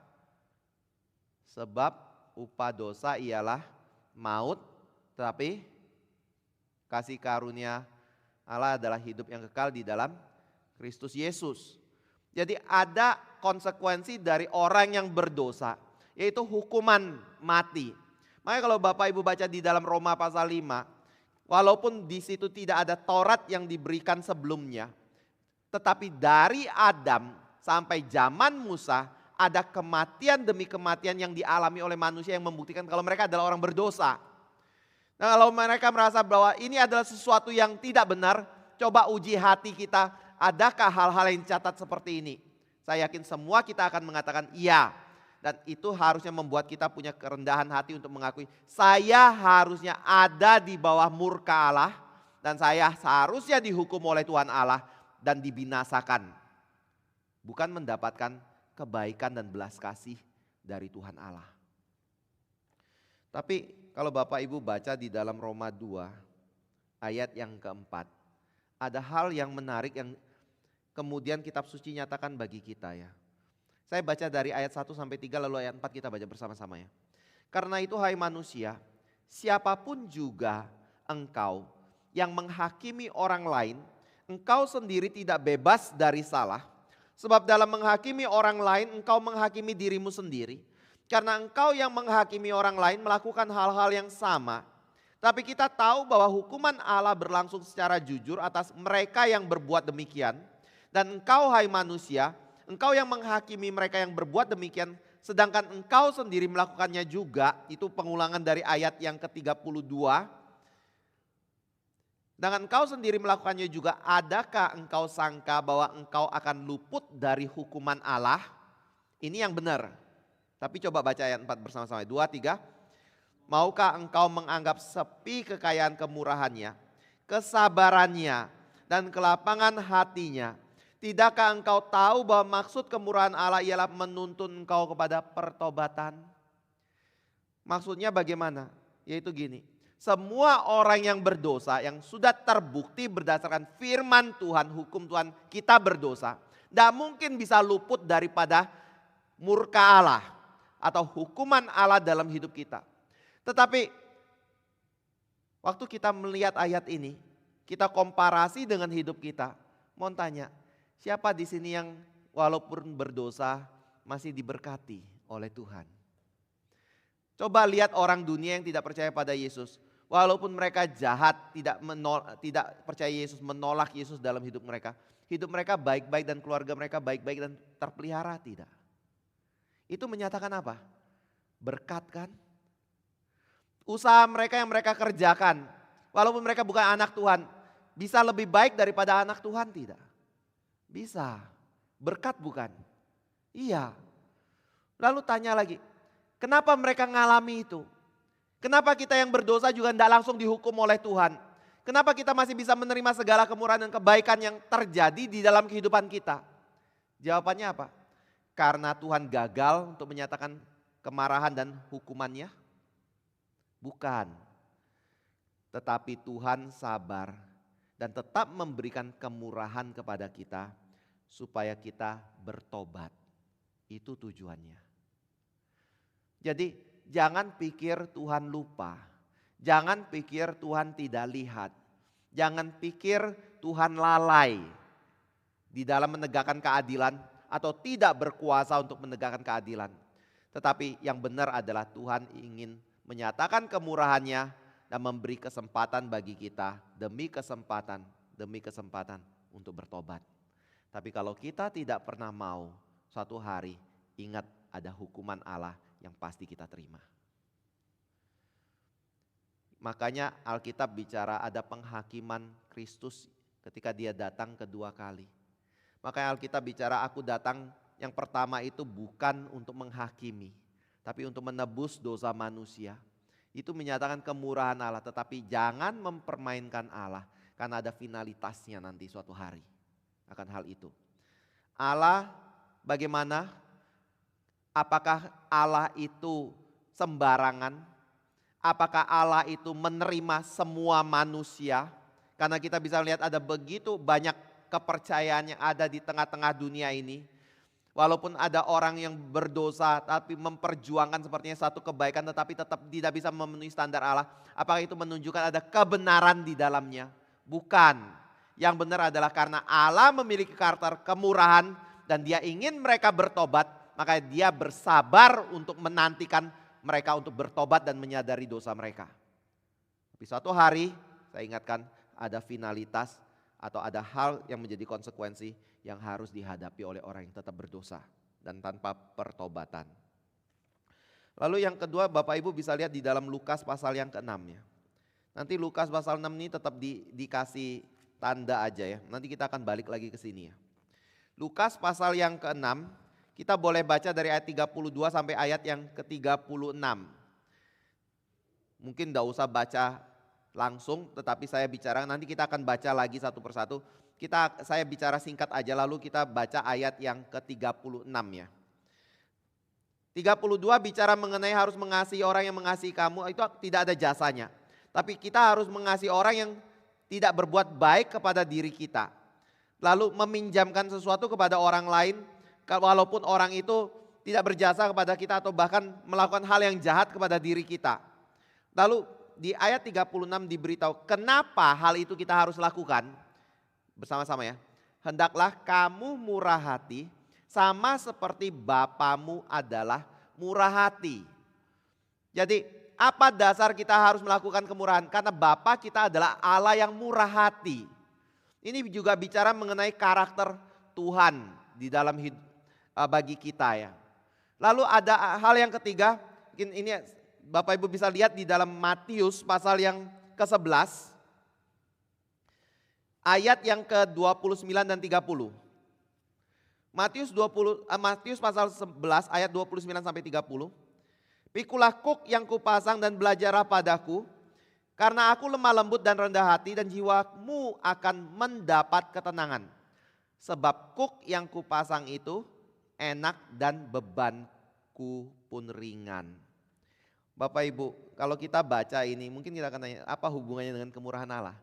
Sebab upah dosa ialah maut, tetapi kasih karunia Allah adalah hidup yang kekal di dalam Kristus Yesus. Jadi ada konsekuensi dari orang yang berdosa, yaitu hukuman mati. Makanya kalau Bapak Ibu baca di dalam Roma pasal 5, walaupun di situ tidak ada Taurat yang diberikan sebelumnya, tetapi dari Adam sampai zaman Musa ada kematian demi kematian yang dialami oleh manusia yang membuktikan kalau mereka adalah orang berdosa. Nah, kalau mereka merasa bahwa ini adalah sesuatu yang tidak benar, coba uji hati kita, adakah hal-hal yang dicatat seperti ini? Saya yakin semua kita akan mengatakan iya. Dan itu harusnya membuat kita punya kerendahan hati untuk mengakui, saya harusnya ada di bawah murka Allah dan saya seharusnya dihukum oleh Tuhan Allah dan dibinasakan. Bukan mendapatkan kebaikan dan belas kasih dari Tuhan Allah. Tapi kalau Bapak Ibu baca di dalam Roma 2 ayat yang keempat, ada hal yang menarik yang kemudian kitab suci nyatakan bagi kita ya. Saya baca dari ayat 1 sampai 3 lalu ayat 4 kita baca bersama-sama ya. Karena itu hai manusia, siapapun juga engkau yang menghakimi orang lain, engkau sendiri tidak bebas dari salah. Sebab dalam menghakimi orang lain engkau menghakimi dirimu sendiri. Karena engkau yang menghakimi orang lain melakukan hal-hal yang sama. Tapi kita tahu bahwa hukuman Allah berlangsung secara jujur atas mereka yang berbuat demikian. Dan engkau hai manusia, engkau yang menghakimi mereka yang berbuat demikian, sedangkan engkau sendiri melakukannya juga. Itu pengulangan dari ayat yang ke-32. Dengan engkau sendiri melakukannya juga, adakah engkau sangka bahwa engkau akan luput dari hukuman Allah? Ini yang benar. Tapi coba baca ayat 4 bersama-sama. 2, 3. Maukah engkau menganggap sepi kekayaan kemurahannya, kesabarannya, dan kelapangan hatinya? Tidakkah engkau tahu bahwa maksud kemurahan Allah ialah menuntun engkau kepada pertobatan? Maksudnya bagaimana? Yaitu gini, semua orang yang berdosa yang sudah terbukti berdasarkan firman Tuhan, hukum Tuhan, kita berdosa, tidak mungkin bisa luput daripada murka Allah atau hukuman Allah dalam hidup kita. Tetapi waktu kita melihat ayat ini, kita komparasi dengan hidup kita, mau tanya, siapa di sini yang walaupun berdosa masih diberkati oleh Tuhan? Coba lihat orang dunia yang tidak percaya pada Yesus. Walaupun mereka jahat, tidak percaya Yesus, menolak Yesus dalam hidup mereka. Hidup mereka baik-baik dan keluarga mereka baik-baik dan terpelihara, tidak. Itu menyatakan apa? Berkat kan? Usaha mereka yang mereka kerjakan, walaupun mereka bukan anak Tuhan, bisa lebih baik daripada anak Tuhan, tidak? Bisa. Berkat bukan? Iya. Lalu tanya lagi, kenapa mereka ngalami itu? Kenapa kita yang berdosa juga tidak langsung dihukum oleh Tuhan? Kenapa kita masih bisa menerima segala kemurahan dan kebaikan yang terjadi di dalam kehidupan kita? Jawabannya apa? Karena Tuhan gagal untuk menyatakan kemarahan dan hukumannya? Bukan. Tetapi Tuhan sabar dan tetap memberikan kemurahan kepada kita supaya kita bertobat. Itu tujuannya. Jadi jangan pikir Tuhan lupa. Jangan pikir Tuhan tidak lihat. Jangan pikir Tuhan lalai di dalam menegakkan keadilan atau tidak berkuasa untuk menegakkan keadilan. Tetapi yang benar adalah Tuhan ingin menyatakan kemurahannya dan memberi kesempatan bagi kita demi kesempatan untuk bertobat. Tapi kalau kita tidak pernah mau, suatu hari ingat ada hukuman Allah yang pasti kita terima. Makanya Alkitab bicara ada penghakiman Kristus ketika dia datang kedua kali. Makanya Alkitab bicara aku datang yang pertama itu bukan untuk menghakimi, tapi untuk menebus dosa manusia. Itu menyatakan kemurahan Allah, tetapi jangan mempermainkan Allah karena ada finalitasnya nanti suatu hari akan hal itu. Allah bagaimana? Apakah Allah itu sembarangan? Apakah Allah itu menerima semua manusia? Karena kita bisa lihat ada begitu banyak kepercayaan yang ada di tengah-tengah dunia ini. Walaupun ada orang yang berdosa tapi memperjuangkan sepertinya satu kebaikan tetapi tetap tidak bisa memenuhi standar Allah. Apakah itu menunjukkan ada kebenaran di dalamnya? Bukan. Yang benar adalah karena Allah memiliki karakter kemurahan dan dia ingin mereka bertobat. Maka dia bersabar untuk menantikan mereka untuk bertobat dan menyadari dosa mereka. Tapi suatu hari saya ingatkan ada finalitas atau ada hal yang menjadi konsekuensi yang harus dihadapi oleh orang yang tetap berdosa dan tanpa pertobatan. Lalu yang kedua Bapak Ibu bisa lihat di dalam Lukas pasal yang ke-6 ya. Nanti Lukas pasal 6 ini tetap dikasih tanda aja ya. Nanti kita akan balik lagi ke sini ya. Lukas pasal yang ke-6 kita boleh baca dari ayat 32 sampai ayat yang ke-36. Mungkin tidak usah baca langsung tetapi saya bicara nanti kita akan baca lagi satu persatu. Saya bicara singkat aja lalu kita baca ayat yang ke-36 ya. 32 bicara mengenai harus mengasihi orang yang mengasihi kamu, itu tidak ada jasanya. Tapi kita harus mengasihi orang yang tidak berbuat baik kepada diri kita. Lalu meminjamkan sesuatu kepada orang lain walaupun orang itu tidak berjasa kepada kita atau bahkan melakukan hal yang jahat kepada diri kita. Lalu di ayat 36 diberitahu kenapa hal itu kita harus lakukan. Bersama-sama ya. Hendaklah kamu murah hati sama seperti Bapamu adalah murah hati. Jadi apa dasar kita harus melakukan kemurahan? Karena Bapa kita adalah Allah yang murah hati. Ini juga bicara mengenai karakter Tuhan di dalam hidup bagi kita ya. Lalu ada hal yang ketiga, mungkin ini Bapak Ibu bisa lihat di dalam Matius pasal yang ke-11. Ayat yang ke-29 dan 30. Matius pasal 11 ayat 29 sampai 30. Pikulah kuk yang kupasang dan belajarlah padaku, karena aku lemah lembut dan rendah hati dan jiwamu akan mendapat ketenangan. Sebab kuk yang kupasang itu enak dan bebanku pun ringan. Bapak Ibu, kalau kita baca ini mungkin kita akan tanya apa hubungannya dengan kemurahan Allah.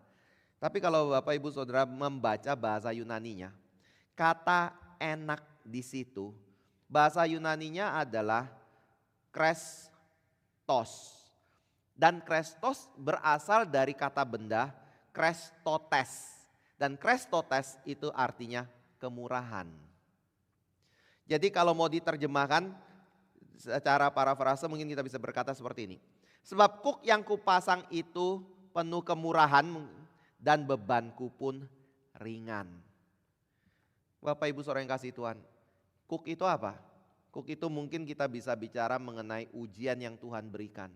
Tapi kalau Bapak Ibu Saudara membaca bahasa Yunaninya, kata enak di situ, bahasa Yunaninya adalah krestos. Dan krestos berasal dari kata benda krestotes. Dan krestotes itu artinya kemurahan. Jadi kalau mau diterjemahkan secara parafrase mungkin kita bisa berkata seperti ini. Sebab kuk yang kupasang itu penuh kemurahan dan bebanku pun ringan. Bapak Ibu Saudara yang kasih Tuhan, kuk itu apa? Kuk itu mungkin kita bisa bicara mengenai ujian yang Tuhan berikan.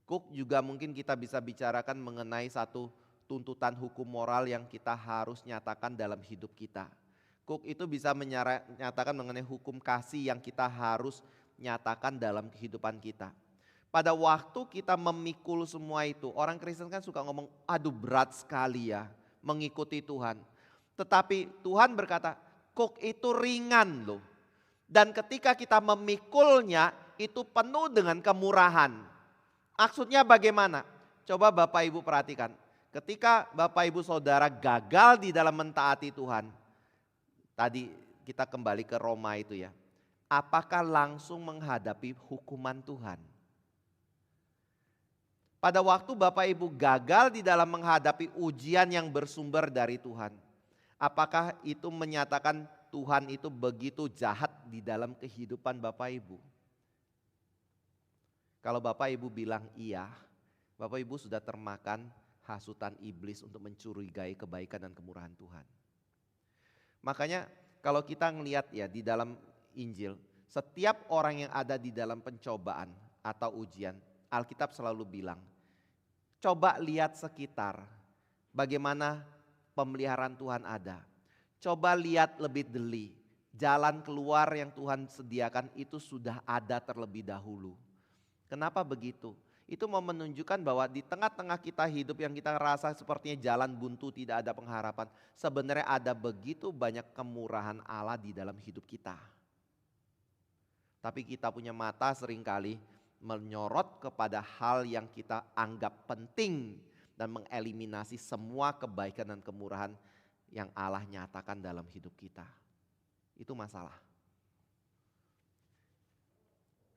Kuk juga mungkin kita bisa bicarakan mengenai satu tuntutan hukum moral yang kita harus nyatakan dalam hidup kita. Kuk itu bisa menyatakan mengenai hukum kasih yang kita harus nyatakan dalam kehidupan kita. Pada waktu kita memikul semua itu, orang Kristen kan suka ngomong, aduh berat sekali ya mengikuti Tuhan. Tetapi Tuhan berkata, kuk itu ringan loh. Dan ketika kita memikulnya, itu penuh dengan kemurahan. Maksudnya bagaimana? Coba Bapak Ibu perhatikan. Ketika Bapak Ibu Saudara gagal di dalam mentaati Tuhan, tadi kita kembali ke Roma itu ya. Apakah langsung menghadapi hukuman Tuhan? Pada waktu Bapak Ibu gagal di dalam menghadapi ujian yang bersumber dari Tuhan, apakah itu menyatakan Tuhan itu begitu jahat di dalam kehidupan Bapak Ibu? Kalau Bapak Ibu bilang iya, Bapak Ibu sudah termakan hasutan iblis untuk mencurigai kebaikan dan kemurahan Tuhan. Makanya kalau kita ngelihat ya di dalam Injil, setiap orang yang ada di dalam pencobaan atau ujian, Alkitab selalu bilang, coba lihat sekitar bagaimana pemeliharaan Tuhan ada. Coba lihat lebih deli, jalan keluar yang Tuhan sediakan itu sudah ada terlebih dahulu. Kenapa begitu? Itu mau menunjukkan bahwa di tengah-tengah kita hidup yang kita rasa sepertinya jalan buntu, tidak ada pengharapan. Sebenarnya ada begitu banyak kemurahan Allah di dalam hidup kita. Tapi kita punya mata seringkali menyorot kepada hal yang kita anggap penting dan mengeliminasi semua kebaikan dan kemurahan yang Allah nyatakan dalam hidup kita. Itu masalah.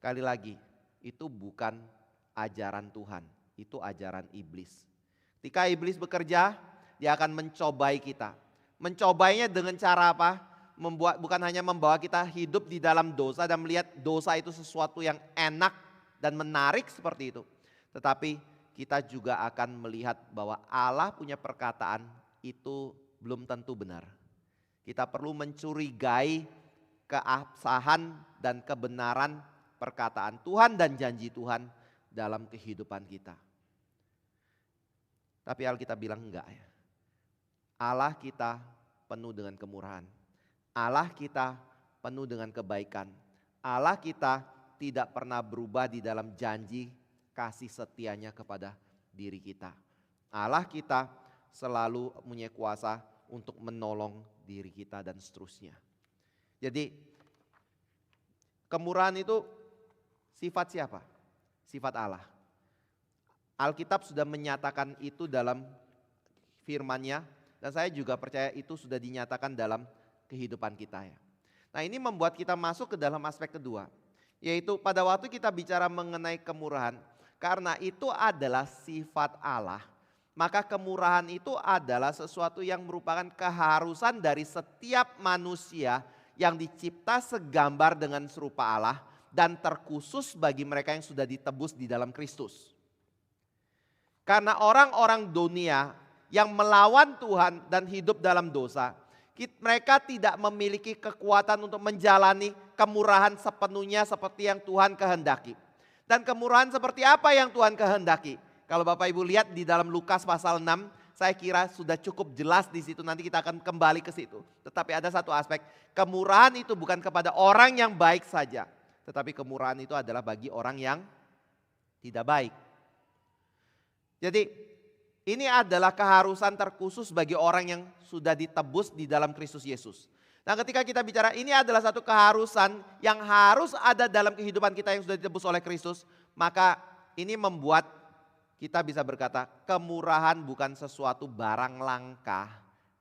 Kali lagi, itu bukan ajaran Tuhan, itu ajaran iblis. Ketika iblis bekerja, dia akan mencobai kita. Mencobainya dengan cara apa? Bukan hanya membawa kita hidup di dalam dosa dan melihat dosa itu sesuatu yang enak dan menarik seperti itu. Tetapi kita juga akan melihat bahwa Allah punya perkataan itu belum tentu benar. Kita perlu mencurigai keabsahan dan kebenaran perkataan Tuhan dan janji Tuhan dalam kehidupan kita. Tapi Alkitab bilang enggak ya. Allah kita penuh dengan kemurahan. Allah kita penuh dengan kebaikan. Allah kita tidak pernah berubah di dalam janji kasih setianya kepada diri kita. Allah kita selalu punya kuasa untuk menolong diri kita dan seterusnya. Jadi kemurahan itu sifat siapa? Sifat Allah. Alkitab sudah menyatakan itu dalam firman-Nya dan saya juga percaya itu sudah dinyatakan dalam kehidupan kita ya. Nah, ini membuat kita masuk ke dalam aspek kedua, yaitu pada waktu kita bicara mengenai kemurahan, karena itu adalah sifat Allah, maka kemurahan itu adalah sesuatu yang merupakan keharusan dari setiap manusia yang dicipta segambar dengan serupa Allah dan terkhusus bagi mereka yang sudah ditebus di dalam Kristus. Karena orang-orang dunia yang melawan Tuhan dan hidup dalam dosa, mereka tidak memiliki kekuatan untuk menjalani kemurahan sepenuhnya seperti yang Tuhan kehendaki. Dan kemurahan seperti apa yang Tuhan kehendaki? Kalau Bapak Ibu lihat di dalam Lukas pasal 6, saya kira sudah cukup jelas di situ, nanti kita akan kembali ke situ. Tetapi ada satu aspek, kemurahan itu bukan kepada orang yang baik saja. Tetapi kemurahan itu adalah bagi orang yang tidak baik. Jadi ini adalah keharusan terkhusus bagi orang yang sudah ditebus di dalam Kristus Yesus. Nah, ketika kita bicara ini adalah satu keharusan yang harus ada dalam kehidupan kita yang sudah ditebus oleh Kristus, maka ini membuat kita bisa berkata kemurahan bukan sesuatu barang langka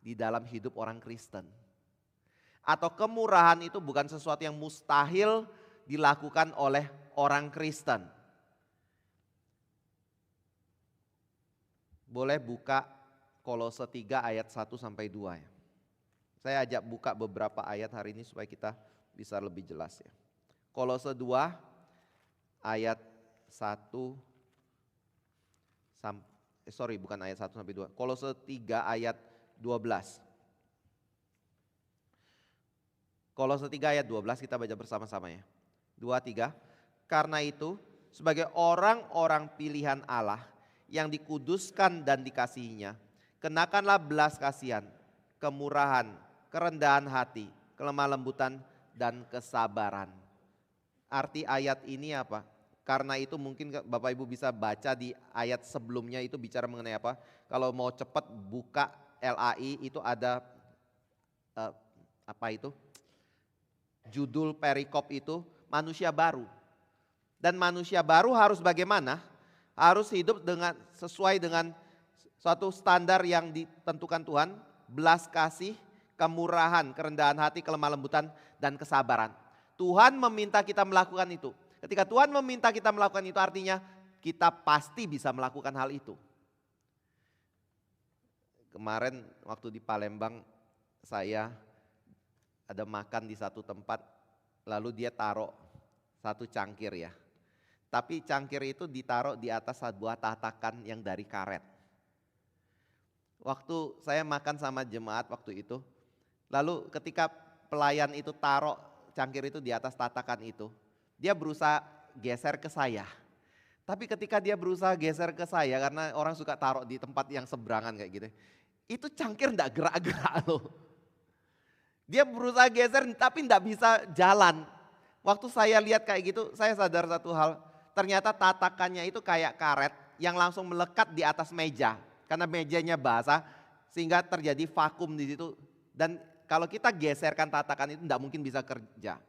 di dalam hidup orang Kristen. Atau kemurahan itu bukan sesuatu yang mustahil dilakukan oleh orang Kristen. Boleh buka Kolose 3 ayat 1 sampai 2 ya. Saya ajak buka beberapa ayat hari ini supaya kita bisa lebih jelas ya. Kolose 2 ayat 1 bukan ayat 1 sampai 2. Kolose 3 ayat 12. Kolose 3 ayat 12 kita baca bersama-sama ya. 2, 3. Karena itu sebagai orang-orang pilihan Allah yang dikuduskan dan dikasihinya, kenakanlah belas kasihan, kemurahan, kerendahan hati, kelemah lembutan dan kesabaran. Arti ayat ini apa? Karena itu mungkin Bapak Ibu bisa baca di ayat sebelumnya itu bicara mengenai apa. Kalau mau cepat buka LAI itu ada judul perikop itu manusia baru. Dan manusia baru harus bagaimana? Harus hidup sesuai dengan suatu standar yang ditentukan Tuhan. Belas kasih, kemurahan, kerendahan hati, kelemah lembutan dan kesabaran. Tuhan meminta kita melakukan itu. Ketika Tuhan meminta kita melakukan itu artinya kita pasti bisa melakukan hal itu. Kemarin waktu di Palembang saya ada makan di satu tempat, lalu dia taruh satu cangkir ya. Tapi cangkir itu ditaruh di atas sebuah tatakan yang dari karet. Waktu saya makan sama jemaat waktu itu, lalu ketika pelayan itu taruh cangkir itu di atas tatakan itu, dia berusaha geser ke saya. Tapi ketika dia berusaha geser ke saya, karena orang suka taruh di tempat yang seberangan kayak gitu, itu cangkir enggak gerak-gerak loh. Dia berusaha geser tapi enggak bisa jalan. Waktu saya lihat kayak gitu, saya sadar satu hal, ternyata tatakannya itu kayak karet yang langsung melekat di atas meja. Karena mejanya basah sehingga terjadi vakum di situ. Dan kalau kita geserkan tatakan itu enggak mungkin bisa kerja.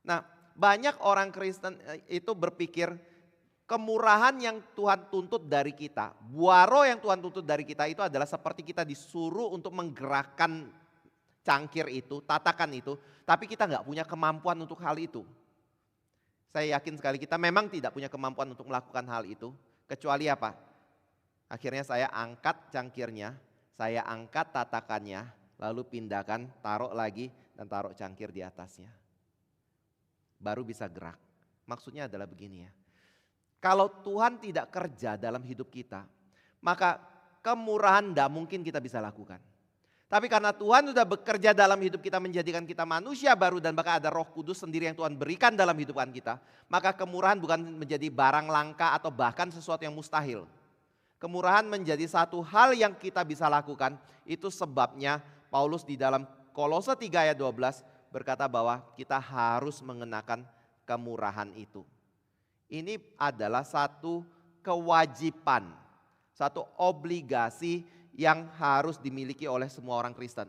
Nah, banyak orang Kristen itu berpikir kemurahan yang Tuhan tuntut dari kita, buaro yang Tuhan tuntut dari kita itu adalah seperti kita disuruh untuk menggerakkan cangkir itu, tatakan itu, tapi kita nggak punya kemampuan untuk hal itu. Saya yakin sekali kita memang tidak punya kemampuan untuk melakukan hal itu, kecuali apa? Akhirnya saya angkat cangkirnya, saya angkat tatakannya, lalu pindahkan, taruh lagi dan taruh cangkir di atasnya. Baru bisa gerak. Maksudnya adalah begini ya. Kalau Tuhan tidak kerja dalam hidup kita, maka kemurahan tidak mungkin kita bisa lakukan. Tapi karena Tuhan sudah bekerja dalam hidup kita menjadikan kita manusia baru dan bahkan ada Roh Kudus sendiri yang Tuhan berikan dalam hidupan kita, maka kemurahan bukan menjadi barang langka atau bahkan sesuatu yang mustahil. Kemurahan menjadi satu hal yang kita bisa lakukan. Itu sebabnya Paulus di dalam Kolose 3 ayat 12 berkata bahwa kita harus mengenakan kemurahan itu. Ini adalah satu kewajiban, satu obligasi yang harus dimiliki oleh semua orang Kristen.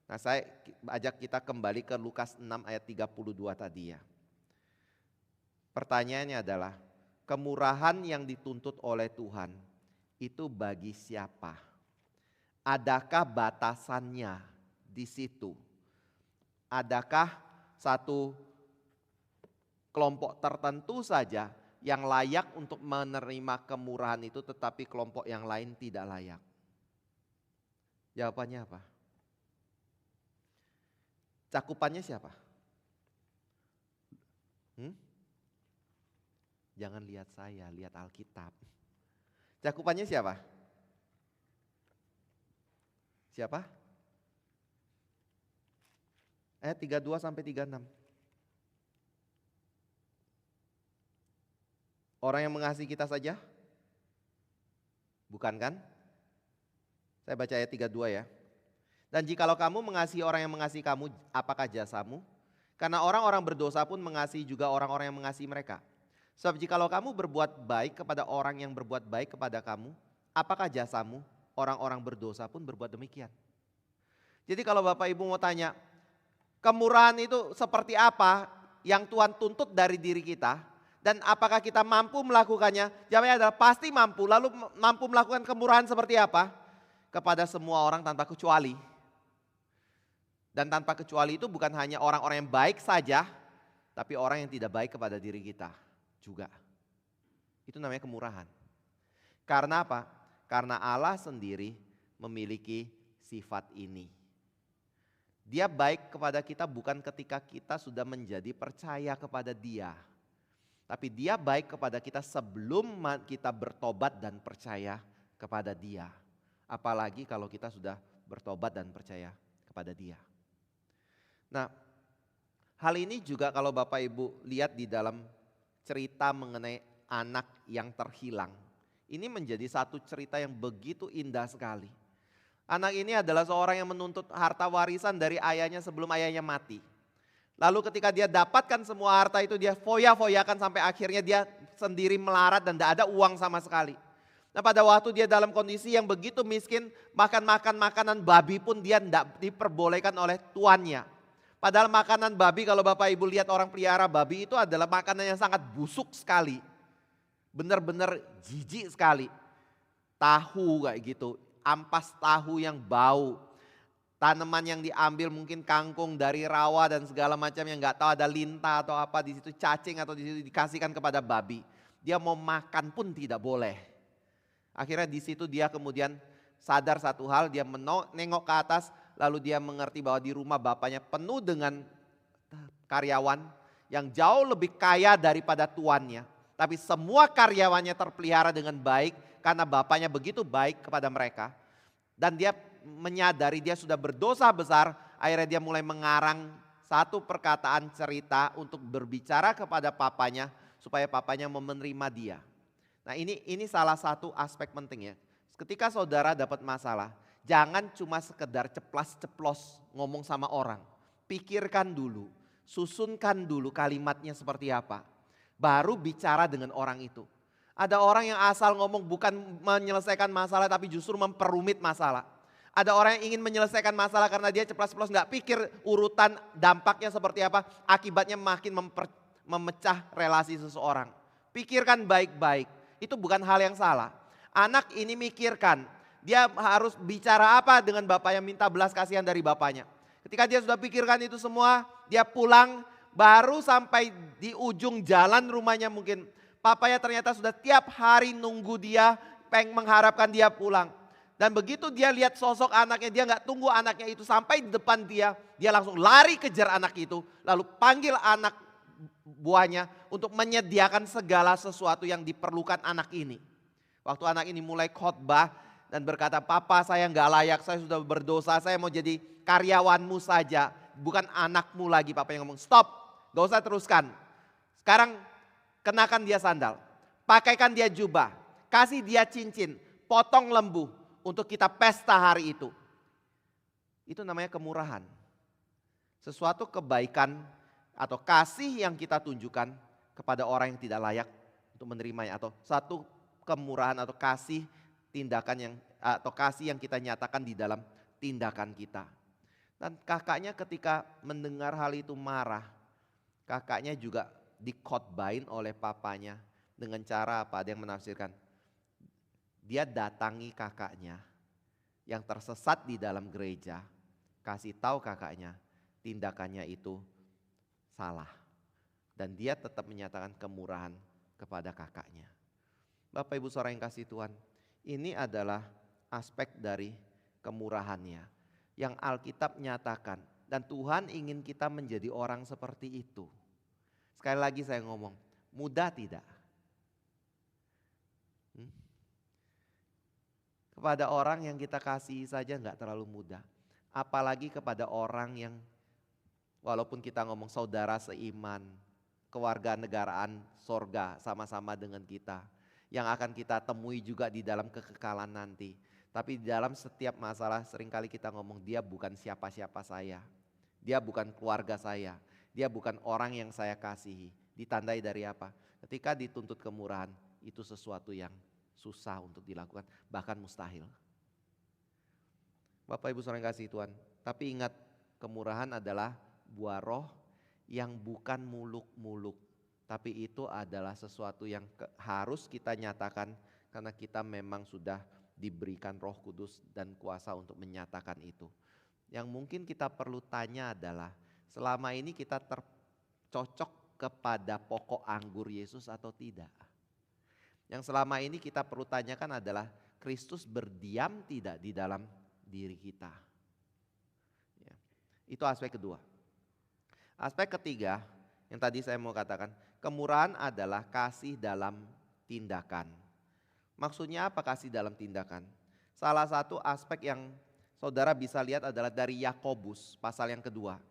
Nah, saya ajak kita kembali ke Lukas 6 ayat 32 tadi ya. Pertanyaannya adalah, kemurahan yang dituntut oleh Tuhan itu bagi siapa? Adakah batasannya di situ? Adakah satu kelompok tertentu saja yang layak untuk menerima kemurahan itu tetapi kelompok yang lain tidak layak? Jawabannya apa? Cakupannya siapa? Jangan lihat saya, lihat Alkitab. Cakupannya siapa? Siapa? Ayat 32 sampai 36. Orang yang mengasihi kita saja? Bukan kan? Saya baca ayat 32 ya. Dan jikalau kamu mengasihi orang yang mengasihi kamu, apakah jasamu? Karena orang-orang berdosa pun mengasihi juga orang-orang yang mengasihi mereka. Sebab jikalau kamu berbuat baik kepada orang yang berbuat baik kepada kamu, apakah jasamu? Orang-orang berdosa pun berbuat demikian. Jadi kalau Bapak Ibu mau tanya, kemurahan itu seperti apa yang Tuhan tuntut dari diri kita? Dan apakah kita mampu melakukannya? Jawabannya adalah pasti mampu. Lalu mampu melakukan kemurahan seperti apa? Kepada semua orang tanpa kecuali. Dan tanpa kecuali itu bukan hanya orang-orang yang baik saja, tapi orang yang tidak baik kepada diri kita juga. Itu namanya kemurahan. Karena apa? Karena Allah sendiri memiliki sifat ini. Dia baik kepada kita bukan ketika kita sudah menjadi percaya kepada Dia. Tapi Dia baik kepada kita sebelum kita bertobat dan percaya kepada Dia. Apalagi kalau kita sudah bertobat dan percaya kepada Dia. Nah, hal ini juga kalau Bapak Ibu lihat di dalam cerita mengenai anak yang terhilang. Ini menjadi satu cerita yang begitu indah sekali. Anak ini adalah seorang yang menuntut harta warisan dari ayahnya sebelum ayahnya mati. Lalu ketika dia dapatkan semua harta itu, dia foya-foyakan sampai akhirnya dia sendiri melarat dan tidak ada uang sama sekali. Nah, pada waktu dia dalam kondisi yang begitu miskin, makan makanan babi pun dia tidak diperbolehkan oleh tuannya. Padahal makanan babi, kalau Bapak Ibu lihat orang pelihara babi, itu adalah makanan yang sangat busuk sekali. Benar-benar jijik sekali. Tahu kayak gitu, ampas tahu yang bau. Tanaman yang diambil mungkin kangkung dari rawa dan segala macam yang nggak tahu ada lintah atau apa di situ, cacing atau di situ dikasihkan kepada babi. Dia mau makan pun tidak boleh. Akhirnya di situ dia kemudian sadar satu hal, dia menengok ke atas, lalu dia mengerti bahwa di rumah bapaknya penuh dengan karyawan yang jauh lebih kaya daripada tuannya. Tapi semua karyawannya terpelihara dengan baik karena bapaknya begitu baik kepada mereka. Dan dia menyadari dia sudah berdosa besar, akhirnya dia mulai mengarang satu perkataan cerita untuk berbicara kepada papanya supaya papanya mau menerima dia. Nah ini salah satu aspek penting ya. Ketika saudara dapat masalah, jangan cuma sekedar ceplas-ceplos ngomong sama orang. Pikirkan dulu, susunkan dulu kalimatnya seperti apa. Baru bicara dengan orang itu. Ada orang yang asal ngomong bukan menyelesaikan masalah tapi justru memperumit masalah. Ada orang yang ingin menyelesaikan masalah karena dia ceplas-ceplos gak pikir urutan dampaknya seperti apa. Akibatnya makin memecah relasi seseorang. Pikirkan baik-baik, itu bukan hal yang salah. Anak ini mikirkan, dia harus bicara apa dengan bapaknya, minta belas kasihan dari bapaknya. Ketika dia sudah pikirkan itu semua, dia pulang, baru sampai di ujung jalan rumahnya mungkin. Papanya ternyata sudah tiap hari nunggu dia, mengharapkan dia pulang. Dan begitu dia lihat sosok anaknya, dia gak tunggu anaknya itu sampai di depan dia langsung lari kejar anak itu. Lalu panggil anak buahnya untuk menyediakan segala sesuatu yang diperlukan anak ini. Waktu anak ini mulai khotbah dan berkata, "Papa, saya gak layak, saya sudah berdosa, saya mau jadi karyawanmu saja, bukan anakmu lagi." Papa yang ngomong, "Stop, gak usah teruskan. Sekarang kenakan dia sandal, pakaikan dia jubah, kasih dia cincin, potong lembu untuk kita pesta hari itu." Itu namanya kemurahan. Sesuatu kebaikan atau kasih yang kita tunjukkan kepada orang yang tidak layak untuk menerimanya, atau satu kemurahan atau kasih tindakan yang atau kasih yang kita nyatakan di dalam tindakan kita. Dan kakaknya ketika mendengar hal itu marah. Kakaknya juga dikhotbahin oleh papanya dengan cara apa? Ada yang menafsirkan. Dia datangi kakaknya yang tersesat di dalam gereja. Kasih tahu kakaknya tindakannya itu salah. Dan dia tetap menyatakan kemurahan kepada kakaknya. Bapak Ibu saudara yang kasih Tuhan, ini adalah aspek dari kemurahannya yang Alkitab nyatakan, dan Tuhan ingin kita menjadi orang seperti itu. Sekali lagi saya ngomong, mudah tidak? Kepada orang yang kita kasih saja gak terlalu mudah. Apalagi kepada orang yang walaupun kita ngomong saudara seiman, keluarga negaraan sorga sama-sama dengan kita, yang akan kita temui juga di dalam kekekalan nanti. Tapi di dalam setiap masalah seringkali kita ngomong, dia bukan siapa-siapa saya. Dia bukan keluarga saya. Dia bukan orang yang saya kasihi. Ditandai dari apa? Ketika dituntut kemurahan, itu sesuatu yang susah untuk dilakukan, bahkan mustahil. Bapak Ibu saudara yang kasih Tuhan, tapi ingat, kemurahan adalah buah roh yang bukan muluk-muluk. Tapi itu adalah sesuatu yang harus kita nyatakan karena kita memang sudah diberikan Roh Kudus dan kuasa untuk menyatakan itu. Yang mungkin kita perlu tanya adalah, selama ini kita tercocok kepada pokok anggur Yesus atau tidak? Yang selama ini kita perlu tanyakan adalah, Kristus berdiam tidak di dalam diri kita? Ya, itu aspek kedua. Aspek ketiga yang tadi saya mau katakan, kemurahan adalah kasih dalam tindakan. Maksudnya apa kasih dalam tindakan? Salah satu aspek yang saudara bisa lihat adalah dari Yakobus pasal yang kedua.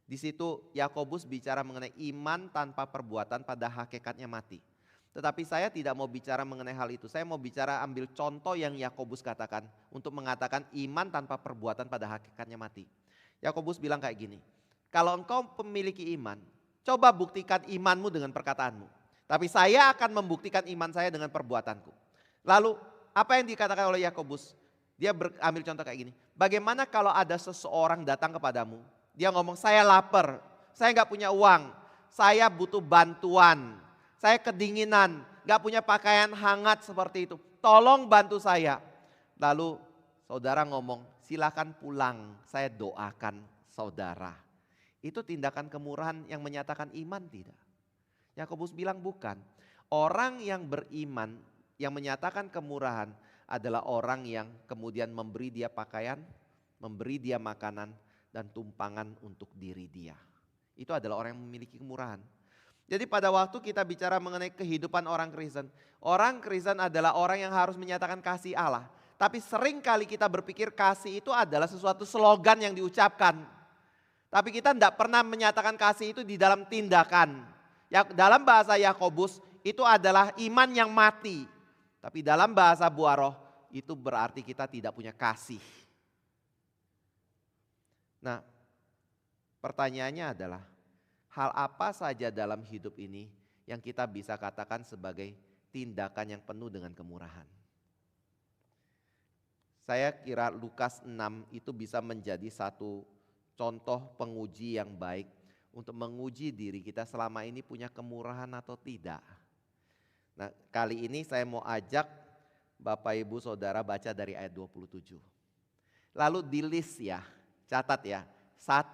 Di situ Yakobus bicara mengenai iman tanpa perbuatan pada hakikatnya mati. Tetapi saya tidak mau bicara mengenai hal itu. Saya mau bicara ambil contoh yang Yakobus katakan untuk mengatakan iman tanpa perbuatan pada hakikatnya mati. Yakobus bilang kayak gini, kalau engkau memiliki iman, coba buktikan imanmu dengan perkataanmu. Tapi saya akan membuktikan iman saya dengan perbuatanku. Lalu apa yang dikatakan oleh Yakobus? Dia ambil contoh kayak gini. Bagaimana kalau ada seseorang datang kepadamu. Dia ngomong, saya lapar, saya gak punya uang, saya butuh bantuan, saya kedinginan, gak punya pakaian hangat seperti itu. Tolong bantu saya. Lalu saudara ngomong, silakan pulang, saya doakan saudara. Itu tindakan kemurahan yang menyatakan iman tidak? Yakobus bilang bukan. Orang yang beriman yang menyatakan kemurahan adalah orang yang kemudian memberi dia pakaian memberi dia makanan dan tumpangan untuk diri dia. Itu adalah orang yang memiliki kemurahan. Jadi pada waktu kita bicara mengenai kehidupan orang Kristen adalah orang yang harus menyatakan kasih Allah. Tapi sering kali kita berpikir kasih itu adalah sesuatu slogan yang diucapkan. Tapi kita tidak pernah menyatakan kasih itu di dalam tindakan. Ya, dalam bahasa Yakobus itu adalah iman yang mati. Tapi dalam bahasa Buah Roh itu berarti kita tidak punya kasih. Nah, pertanyaannya adalah hal apa saja dalam hidup ini yang kita bisa katakan sebagai tindakan yang penuh dengan kemurahan? Saya kira Lukas 6 itu bisa menjadi satu contoh penguji yang baik untuk menguji diri kita selama ini punya kemurahan atau tidak. Nah, kali ini saya mau ajak Bapak Ibu Saudara baca dari ayat 27. Lalu di list ya, catat ya. 1,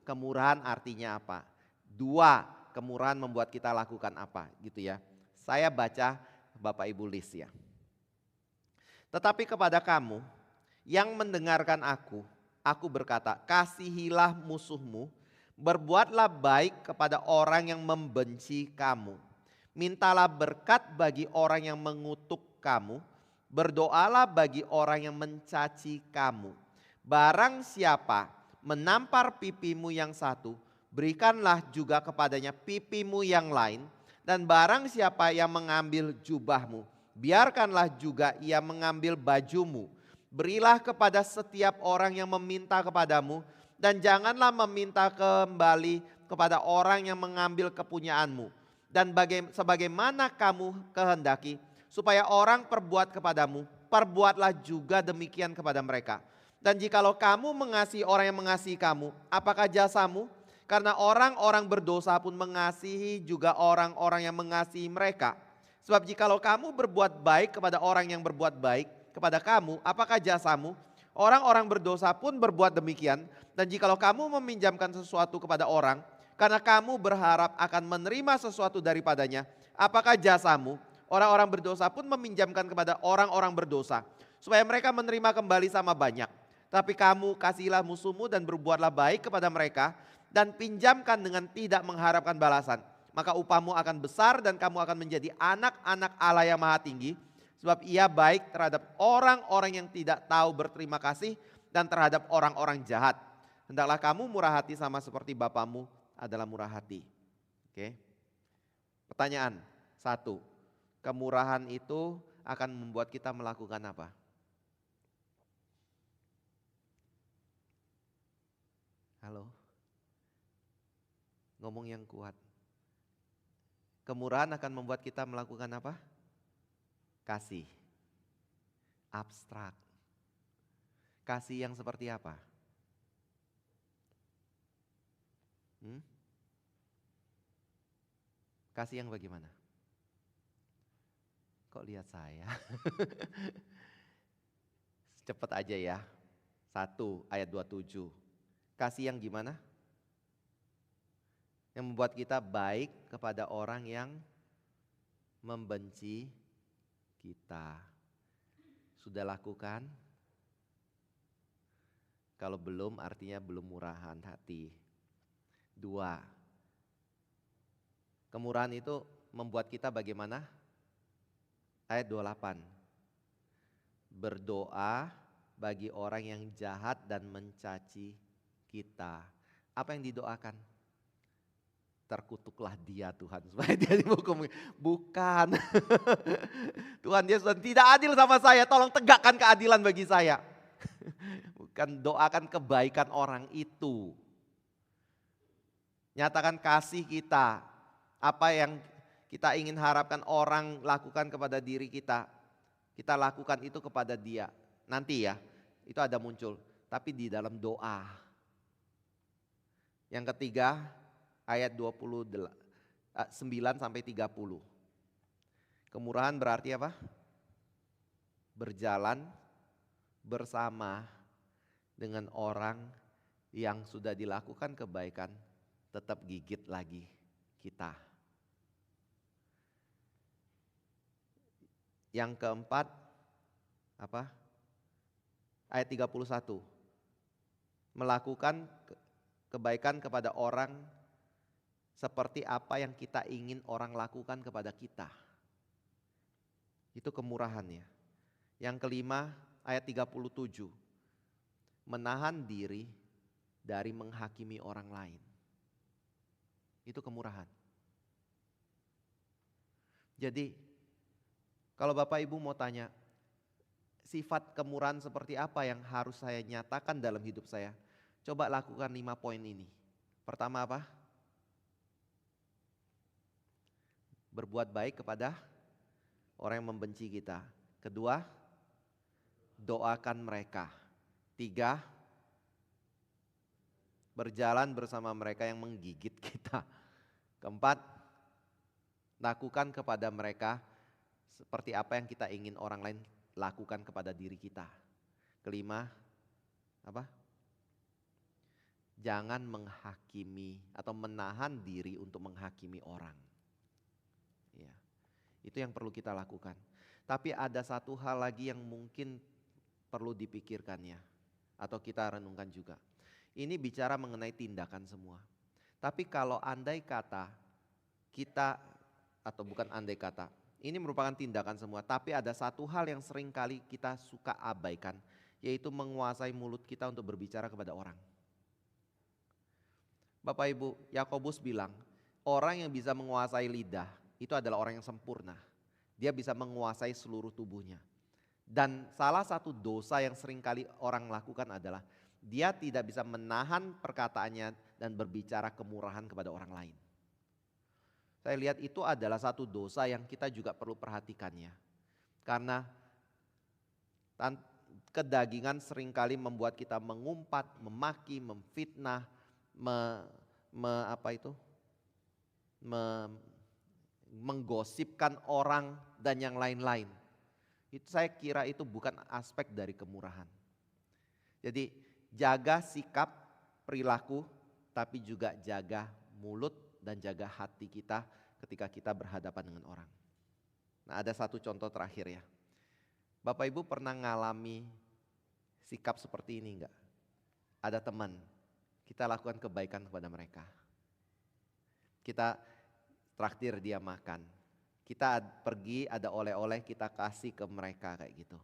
kemurahan artinya apa? 2, kemurahan membuat kita lakukan apa gitu ya. Saya baca Bapak Ibu list ya. Tetapi kepada kamu yang mendengarkan aku berkata, kasihilah musuhmu, berbuatlah baik kepada orang yang membenci kamu. Mintalah berkat bagi orang yang mengutuk kamu, berdoalah bagi orang yang mencaci kamu. Barang siapa menampar pipimu yang satu, berikanlah juga kepadanya pipimu yang lain. Dan barang siapa yang mengambil jubahmu, biarkanlah juga ia mengambil bajumu. Berilah kepada setiap orang yang meminta kepadamu, dan janganlah meminta kembali kepada orang yang mengambil kepunyaanmu. Dan sebagaimana kamu kehendaki, supaya orang perbuat kepadamu, perbuatlah juga demikian kepada mereka. Dan jikalau kamu mengasihi orang yang mengasihi kamu, apakah jasamu? Karena orang-orang berdosa pun mengasihi juga orang-orang yang mengasihi mereka. Sebab jikalau kamu berbuat baik kepada orang yang berbuat baik kepada kamu, apakah jasamu? Orang-orang berdosa pun berbuat demikian. Dan jikalau kamu meminjamkan sesuatu kepada orang, karena kamu berharap akan menerima sesuatu daripadanya, apakah jasamu? Orang-orang berdosa pun meminjamkan kepada orang-orang berdosa, supaya mereka menerima kembali sama banyak. Tapi kamu kasihilah musuhmu dan berbuatlah baik kepada mereka, dan pinjamkan dengan tidak mengharapkan balasan. Maka upahmu akan besar dan kamu akan menjadi anak-anak Allah yang Maha Tinggi. Sebab ia baik terhadap orang-orang yang tidak tahu berterima kasih dan terhadap orang-orang jahat. Hendaklah kamu murah hati sama seperti Bapamu adalah murah hati. Oke. Pertanyaan 1. Kemurahan itu akan membuat kita melakukan apa? Halo? Ngomong yang kuat. Kemurahan akan membuat kita melakukan apa? Kasih. Abstrak. Kasih yang seperti apa? Kasih yang bagaimana? Kok lihat saya? Cepat aja ya. 1 ayat 27. Kasih yang gimana? Yang membuat kita baik kepada orang yang membenci kita. Sudah lakukan? Kalau belum artinya belum murahan hati. 2. Kemurahan itu membuat kita bagaimana? Ayat 28. Berdoa bagi orang yang jahat dan mencaci kita. Apa yang didoakan? Terkutuklah dia Tuhan supaya dia dihukum. Bukan. Tuhan Yesus tidak adil sama saya, tolong tegakkan keadilan bagi saya. Bukan, doakan kebaikan orang itu. Nyatakan kasih kita. Apa yang kita ingin harapkan orang lakukan kepada diri kita, kita lakukan itu kepada dia. Nanti ya, itu ada muncul. Tapi di dalam doa. Yang ketiga, ayat 29 sampai 30. Kemurahan berarti apa? Berjalan bersama dengan orang yang sudah dilakukan kebaikan, tetap gigit lagi kita. Yang keempat, apa? Ayat 31. melakukan kebaikan kepada orang seperti apa yang kita ingin orang lakukan kepada kita. Itu kemurahannya. Yang kelima, ayat 37. Menahan diri dari menghakimi orang lain. Itu kemurahan. Jadi, kalau Bapak Ibu mau tanya, sifat kemurahan seperti apa yang harus saya nyatakan dalam hidup saya? Coba lakukan 5 poin ini. Pertama apa? Berbuat baik kepada orang yang membenci kita. Kedua, doakan mereka. 3, berjalan bersama mereka yang menggigit kita. Keempat, lakukan kepada mereka seperti apa yang kita ingin orang lain lakukan kepada diri kita. Kelima, apa? Jangan menghakimi atau menahan diri untuk menghakimi orang. Ya, itu yang perlu kita lakukan. Tapi ada satu hal lagi yang mungkin perlu dipikirkannya atau kita renungkan juga. Ini bicara mengenai tindakan semua. Tapi kalau andai kata kita, atau bukan andai kata, ini merupakan tindakan semua. Tapi ada satu hal yang sering kali kita suka abaikan, yaitu menguasai mulut kita untuk berbicara kepada orang. Bapak Ibu, Yakobus bilang, orang yang bisa menguasai lidah itu adalah orang yang sempurna. Dia bisa menguasai seluruh tubuhnya. Dan salah satu dosa yang sering kali orang lakukan adalah dia tidak bisa menahan perkataannya dan berbicara kemurahan kepada orang lain. Saya lihat itu adalah satu dosa yang kita juga perlu perhatikannya. Karena kedagingan seringkali membuat kita mengumpat, memaki, memfitnah, menggosipkan orang dan yang lain-lain. Itu saya kira itu bukan aspek dari kemurahan. Jadi jaga sikap, perilaku, tapi juga jaga mulut dan jaga hati kita ketika kita berhadapan dengan orang. Nah, ada satu contoh terakhir ya. Bapak Ibu pernah ngalami sikap seperti ini enggak? Ada teman, kita lakukan kebaikan kepada mereka. Kita traktir dia makan. Kita pergi ada oleh-oleh kita kasih ke mereka kayak gitu.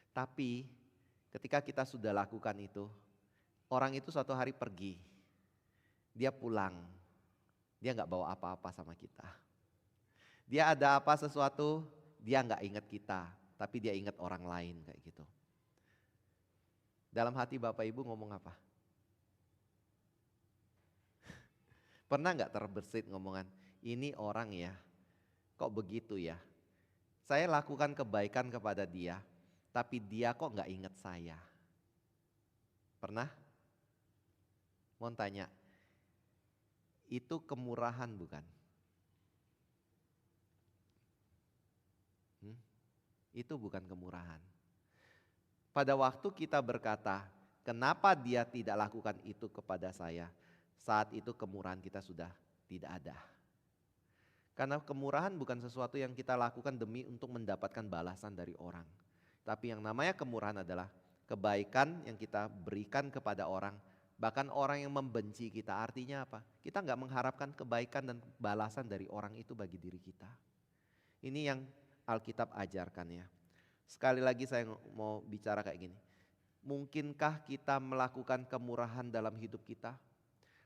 Tapi ketika kita sudah lakukan itu, orang itu suatu hari pergi. Dia pulang. Dia gak bawa apa-apa sama kita. Dia ada apa sesuatu, dia gak ingat kita. Tapi dia ingat orang lain kayak gitu. Dalam hati Bapak Ibu ngomong apa? Pernah gak terbersit ngomongan, ini orang ya, kok begitu ya? Saya lakukan kebaikan kepada dia, tapi dia kok gak ingat saya? Pernah? Mau tanya, itu kemurahan bukan? Itu bukan kemurahan. Pada waktu kita berkata, kenapa dia tidak lakukan itu kepada saya? Saat itu kemurahan kita sudah tidak ada. Karena kemurahan bukan sesuatu yang kita lakukan demi untuk mendapatkan balasan dari orang. Tapi yang namanya kemurahan adalah kebaikan yang kita berikan kepada orang. Bahkan orang yang membenci kita, artinya apa? Kita gak mengharapkan kebaikan dan balasan dari orang itu bagi diri kita. Ini yang Alkitab ajarkan ya. Sekali lagi saya mau bicara kayak gini. Mungkinkah kita melakukan kemurahan dalam hidup kita?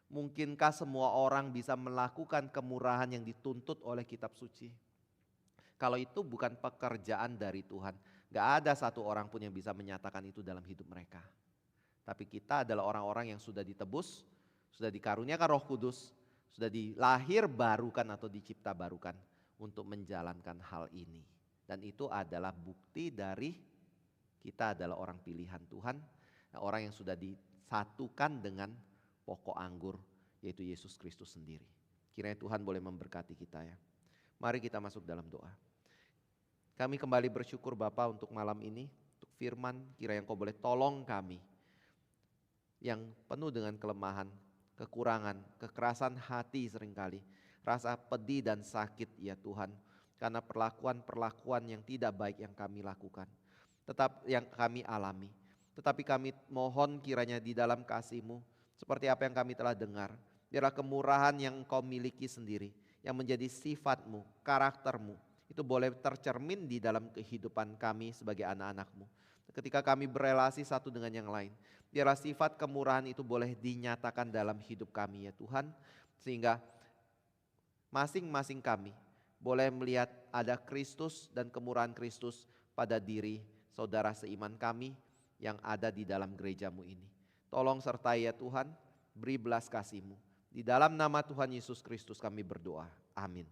Mungkinkah semua orang bisa melakukan kemurahan yang dituntut oleh kitab suci? Kalau itu bukan pekerjaan dari Tuhan, gak ada satu orang pun yang bisa menyatakan itu dalam hidup mereka. Tapi kita adalah orang-orang yang sudah ditebus, sudah dikaruniakan Roh Kudus, sudah dilahir barukan atau dicipta barukan untuk menjalankan hal ini. Dan itu adalah bukti dari kita adalah orang pilihan Tuhan, orang yang sudah disatukan dengan pokok anggur yaitu Yesus Kristus sendiri. Kiranya Tuhan boleh memberkati kita ya. Mari kita masuk dalam doa. Kami kembali bersyukur Bapa untuk malam ini, untuk firman, kiranya Engkau boleh tolong kami yang penuh dengan kelemahan, kekurangan, kekerasan hati seringkali, rasa pedih dan sakit ya Tuhan, karena perlakuan-perlakuan yang tidak baik yang kami lakukan, tetap yang kami alami. Tetapi kami mohon kiranya di dalam kasih-Mu, seperti apa yang kami telah dengar, biarlah kemurahan yang Engkau miliki sendiri, yang menjadi sifat-Mu, karakter-Mu, itu boleh tercermin di dalam kehidupan kami sebagai anak-anak-Mu. Ketika kami berelasi satu dengan yang lain, biarlah sifat kemurahan itu boleh dinyatakan dalam hidup kami ya Tuhan, sehingga masing-masing kami boleh melihat ada Kristus dan kemurahan Kristus pada diri saudara seiman kami yang ada di dalam gereja-Mu ini. Tolong sertai ya Tuhan, beri belas kasih-Mu. Di dalam nama Tuhan Yesus Kristus kami berdoa. Amin.